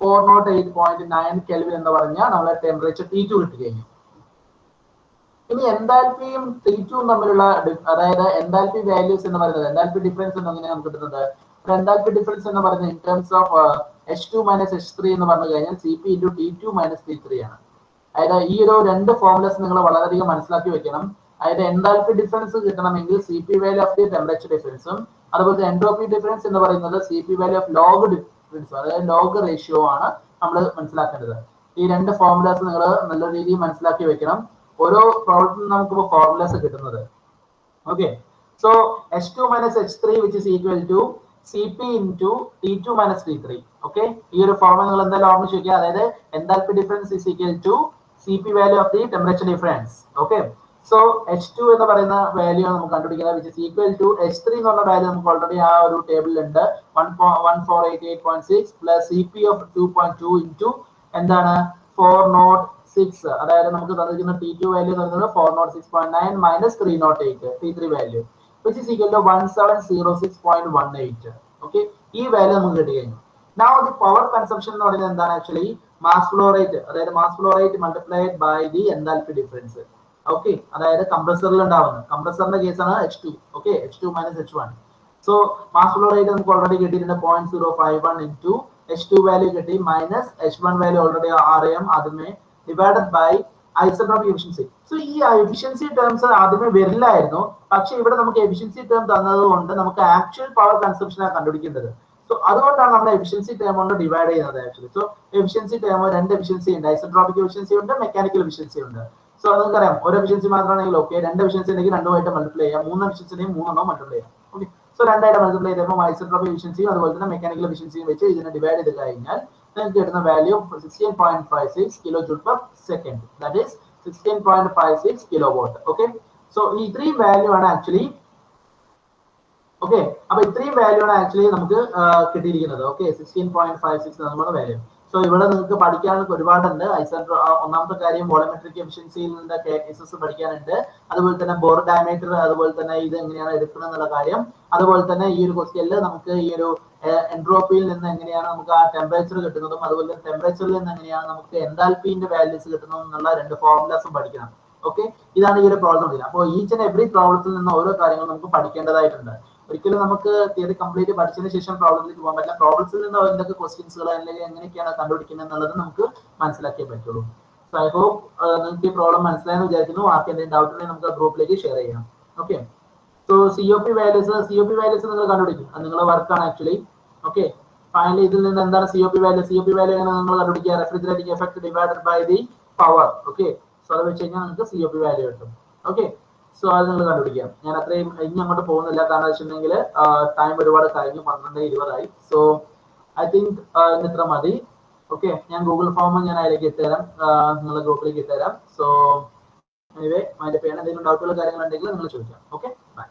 408.9 കെൽവിൻ എന്ന് പറഞ്ഞാൽ നമ്മളെ ടെമ്പറേച്ചർ T2 കിട്ടി കഴിഞ്ഞു. ഇനി എൻതാൽപ്പിയും T2 തമ്മിലുള്ള, അതായത് എൻതാൽപ്പി വാല്യൂസ് എന്ന് പറയുന്നത്, എൻതാൽപ്പി ഡിഫറൻസ് എങ്ങനെയാണ് നമുക്ക് കിട്ടുന്നത്? എൻതാൽപ്പി ഡിഫറൻസ് എന്ന് പറയുന്നത് in terms of H2 minus H3 എന്ന് പറഞ്ഞു കഴിഞ്ഞാൽ Cp × T2 മൈനസ് T3 ആണ്. അതായത് ഈ ഒരു രണ്ട് ഫോർമുലസ് നിങ്ങൾ വളരെയധികം മനസ്സിലാക്കി വെക്കണം. അതായത് എൻതാൽപ്പി ഡിഫറൻസ് കിട്ടണമെങ്കിൽ Cp value of the temperature ഡിഫറൻസും അതുപോലെ എൻട്രോപ്പി ഡിഫറൻസ് എന്ന് പറയുന്നത് Cp വാല്യൂ ഓഫ് ലോഗ് ഡിഫറൻസും, അതായത് ലോഗ് റേഷ്യോ ആണ് നമ്മൾ മനസ്സിലാക്കേണ്ടത്. ഈ രണ്ട് ഫോർമുലാസ് നിങ്ങൾ നല്ല രീതിയിൽ മനസ്സിലാക്കി വെക്കണം. ഓരോ പ്രോബ്ലത്തിനും നമുക്ക് ഫോർമുലാസ് കിട്ടുന്നത്. Okay, so H2 minus H3 which is equal to Cp into T2 minus T3. Okay, ഈ ഒരു ഫോർമുല നിങ്ങൾ എന്തായാലും ഓർമ്മിച്ച് വെക്കുക. അതായത് enthalpy difference is equal to Cp value of the temperature difference. Okay, so H2 എന്ന് പറയുന്ന വാല്യൂ ആണ് നമുക്ക് കണ്ടുപിടിക്കുന്നത് which is equal to H3 എന്ന് പറഞ്ഞ വാല്യൂ നമുക്ക് ഓൾറെഡി ആ ഒരു ടേബിളിൽ ഉണ്ട്, 1488.6 പ്ലസ് Cp of 2.2 into എന്താണ് 406, അതായത് നമുക്ക് തന്നിരിക്കുന്ന T2 വാല്യൂ എന്ന് പറയുന്നത് 406.9 minus 308 T3 value which is equal to 1706.18. Okay, ഈ വാല്യൂ നമുക്ക് കിട്ടി കഴിഞ്ഞു. Now the power consumption എന്ന് പറയുന്നത് എന്താണ്? ആക്ച്വലി മാസ് ഫ്ലോ റേറ്റ്, അതായത് mass flow rate multiplied by the enthalpy difference. Okay, അതായത് കംപ്രസറിൽ ഉണ്ടാവുന്നത്, കംപ്രസറിന്റെ കേസാണ് H2. Okay, H2 minus H1. So mass flow rate നമുക്ക് ഓൾറെഡി കിട്ടിയിട്ടുണ്ട് 0.051 ഇൻറ്റു H2 വാല്യൂ കിട്ടി മൈനസ് H1 വാല്യൂ ഓൾറെഡി അറിയാം, അതിനെ divided by isotropic efficiency. So ഈ എഫിഷ്യൻസി ടേംസ് ആദ്യമേ വരില്ലായിരുന്നു, പക്ഷെ ഇവിടെ നമുക്ക് എഫിഷ്യൻസി ടേം തന്നത് കൊണ്ട് നമുക്ക് ആക്ച്വൽ പവർ കൺസംഷനാണ് കണ്ടുപിടിക്കേണ്ടത്. സോ അതുകൊണ്ടാണ് നമ്മൾ എഫിഷ്യൻസി ടേം കൊണ്ട് ഡിവൈഡ് ചെയ്യുന്നത് ആക്ച്വലി. സോ എഫിഷ്യൻസി ടേം രണ്ട് എഫിഷ്യൻസി ഉണ്ട്, ഐസോട്രോപിക് എഫിഷ്യൻസി ഉണ്ട്, മെക്കാനിക്കൽ എഫിഷ്യൻസി ഉണ്ട്. സോ നിങ്ങൾക്കറിയാം ഒരു എഫിഷ്യൻസി മാത്രമാണെങ്കിൽ ഓക്കെ, രണ്ട് എഫിഷ്യൻസി ഉണ്ടെങ്കിൽ രണ്ടുമായിട്ട് മൾട്ടിപ്ലൈ ചെയ്യാം, മൂന്ന് എഫിഷ്യൻസി ഉണ്ടെങ്കിൽ മൂന്നെണ്ണം മൾട്ടിപ്ലൈ ചെയ്യാം. ഓക്കെ, സോ രണ്ടായിട്ട് മൾട്ടിപ്ലൈ ചെയ്യുമ്പോൾ ഐസെൻട്രോപിക് എഫിഷ്യൻസിയും അതുപോലെ തന്നെ മെക്കാനിക്കൽ എഫിഷ്യൻസിയും വെച്ച് ഇതിനെ ഡിവൈഡ് ചെയ്ത് കഴിഞ്ഞാൽ നിങ്ങൾക്ക് കിട്ടുന്ന value 16.56 kilo joule per second, that is 16.56 kilo watt. Okay, so ഈ ഇത്രയും വാല്യൂ ആണ് ആക്ച്വലി, ഓക്കെ, അപ്പൊ ഇത്രയും വാല്യൂ ആണ് ആക്ച്വലി നമുക്ക് കിട്ടിയിരിക്കുന്നത്. ഓക്കെ, 16.56 നമ്മുടെ വാല്യൂ. സോ ഇവിടെ നിങ്ങൾക്ക് പഠിക്കാൻ ഒരുപാടുണ്ട്. ഐസെൻട്രോ ഒന്നാമത്തെ കാര്യം വോളമെട്രിക് എഫിഷ്യൻസിയിൽ നിന്ന് കേസസ് പഠിക്കാനുണ്ട്, അതുപോലെ തന്നെ ബോർ ഡയമീറ്റർ, അതുപോലെ തന്നെ ഇത് എങ്ങനെയാണ് എടുക്കുന്നത് എന്നുള്ള കാര്യം, അതുപോലെ തന്നെ ഈ ഒരു ക്വസ്റ്റ്യനിൽ നമുക്ക് ഈ ഒരു എൻട്രോപ്പിയിൽ നിന്ന് എങ്ങനെയാണ് നമുക്ക് ആ ടെമ്പറേച്ചർ കിട്ടുന്നതും, അതുപോലെ തന്നെ ടെമ്പറേച്ചറിൽ നിന്ന് എങ്ങനെയാണ് നമുക്ക് എൻതാൽപിന്റെ വാല്യൂസ് കിട്ടുന്നതും എന്നുള്ള രണ്ട് ഫോർമുലാസും പഠിക്കണം. ഓക്കെ, ഇതാണ് ഈ ഒരു പ്രോബ്ലം. അപ്പോൾ ഈച്ച് ആൻഡ് എവറി പ്രോബ്ലത്തിൽ നിന്ന് ഓരോ കാര്യങ്ങളും നമുക്ക് പഠിക്കേണ്ടതായിട്ടുണ്ട്. ഒരിക്കലും നമുക്ക് തിയറി കംപ്ലീറ്റ് പഠിച്ചതിന് ശേഷം പ്രോബ്ലത്തിലേക്ക് പോകാൻ പറ്റില്ല. പ്രോബ്ലത്തിൽ നിന്ന് എന്തൊക്കെ ക്വസ്റ്റ്യൻസുകൾ അല്ലെങ്കിൽ എങ്ങനെയൊക്കെയാണ് കണ്ടുപിടിക്കുന്നത് എന്നുള്ളത് നമുക്ക് മനസ്സിലാക്കിയേ പറ്റുള്ളൂ. സോ ഐ ഹോപ്പ് നിങ്ങൾക്ക് ഈ പ്രോബ്ലം മനസ്സിലായെന്ന് വിചാരിക്കുന്നു. ആർക്ക് എന്തെങ്കിലും ഡൗട്ട് ഉണ്ടെങ്കിൽ നമുക്ക് ഗ്രൂപ്പിലേക്ക് ഷെയർ ചെയ്യാം. ഓക്കെ, സോ COP വാല്യൂസ് നിങ്ങൾ കണ്ടുപിടിക്കും, അത് നിങ്ങളുടെ വർക്കാണ് ആക്ച്വലി. ഓക്കെ, ഫൈനലി ഇതിൽ നിന്ന് എന്താണ് COP വാല്യൂ എങ്ങനെ നിങ്ങൾ കണ്ടുപിടിക്കുക? Refrigerating effect divided by the power. Okay, so അത് വെച്ച് കഴിഞ്ഞാൽ നിങ്ങൾക്ക് COP വാല്യൂ കിട്ടും. ഓക്കെ, സോ അത് നിങ്ങൾ കണ്ടുപിടിക്കാം. ഞാൻ അത്രയും ഇനി അങ്ങോട്ട് പോകുന്നില്ല, കാരണം വെച്ചിട്ടുണ്ടെങ്കിൽ ടൈം ഒരുപാട് കഴിഞ്ഞു, 12:20 സോ ഐ തിങ്ക് ഇത്ര മതി. ഓക്കെ, ഞാൻ ഗൂഗിൾ ഫോം ഞാൻ അതിലേക്ക് ഇട്ടുതരാം, നിങ്ങളുടെ ഗ്രൂപ്പിലേക്ക് ഇട്ടുതരാം. സോ എനിവേ അതിന്റെ പേര് എന്തെങ്കിലും ഡൗട്ടുള്ള കാര്യങ്ങൾ ഉണ്ടെങ്കിൽ നിങ്ങൾ ചോദിക്കാം. Okay, by.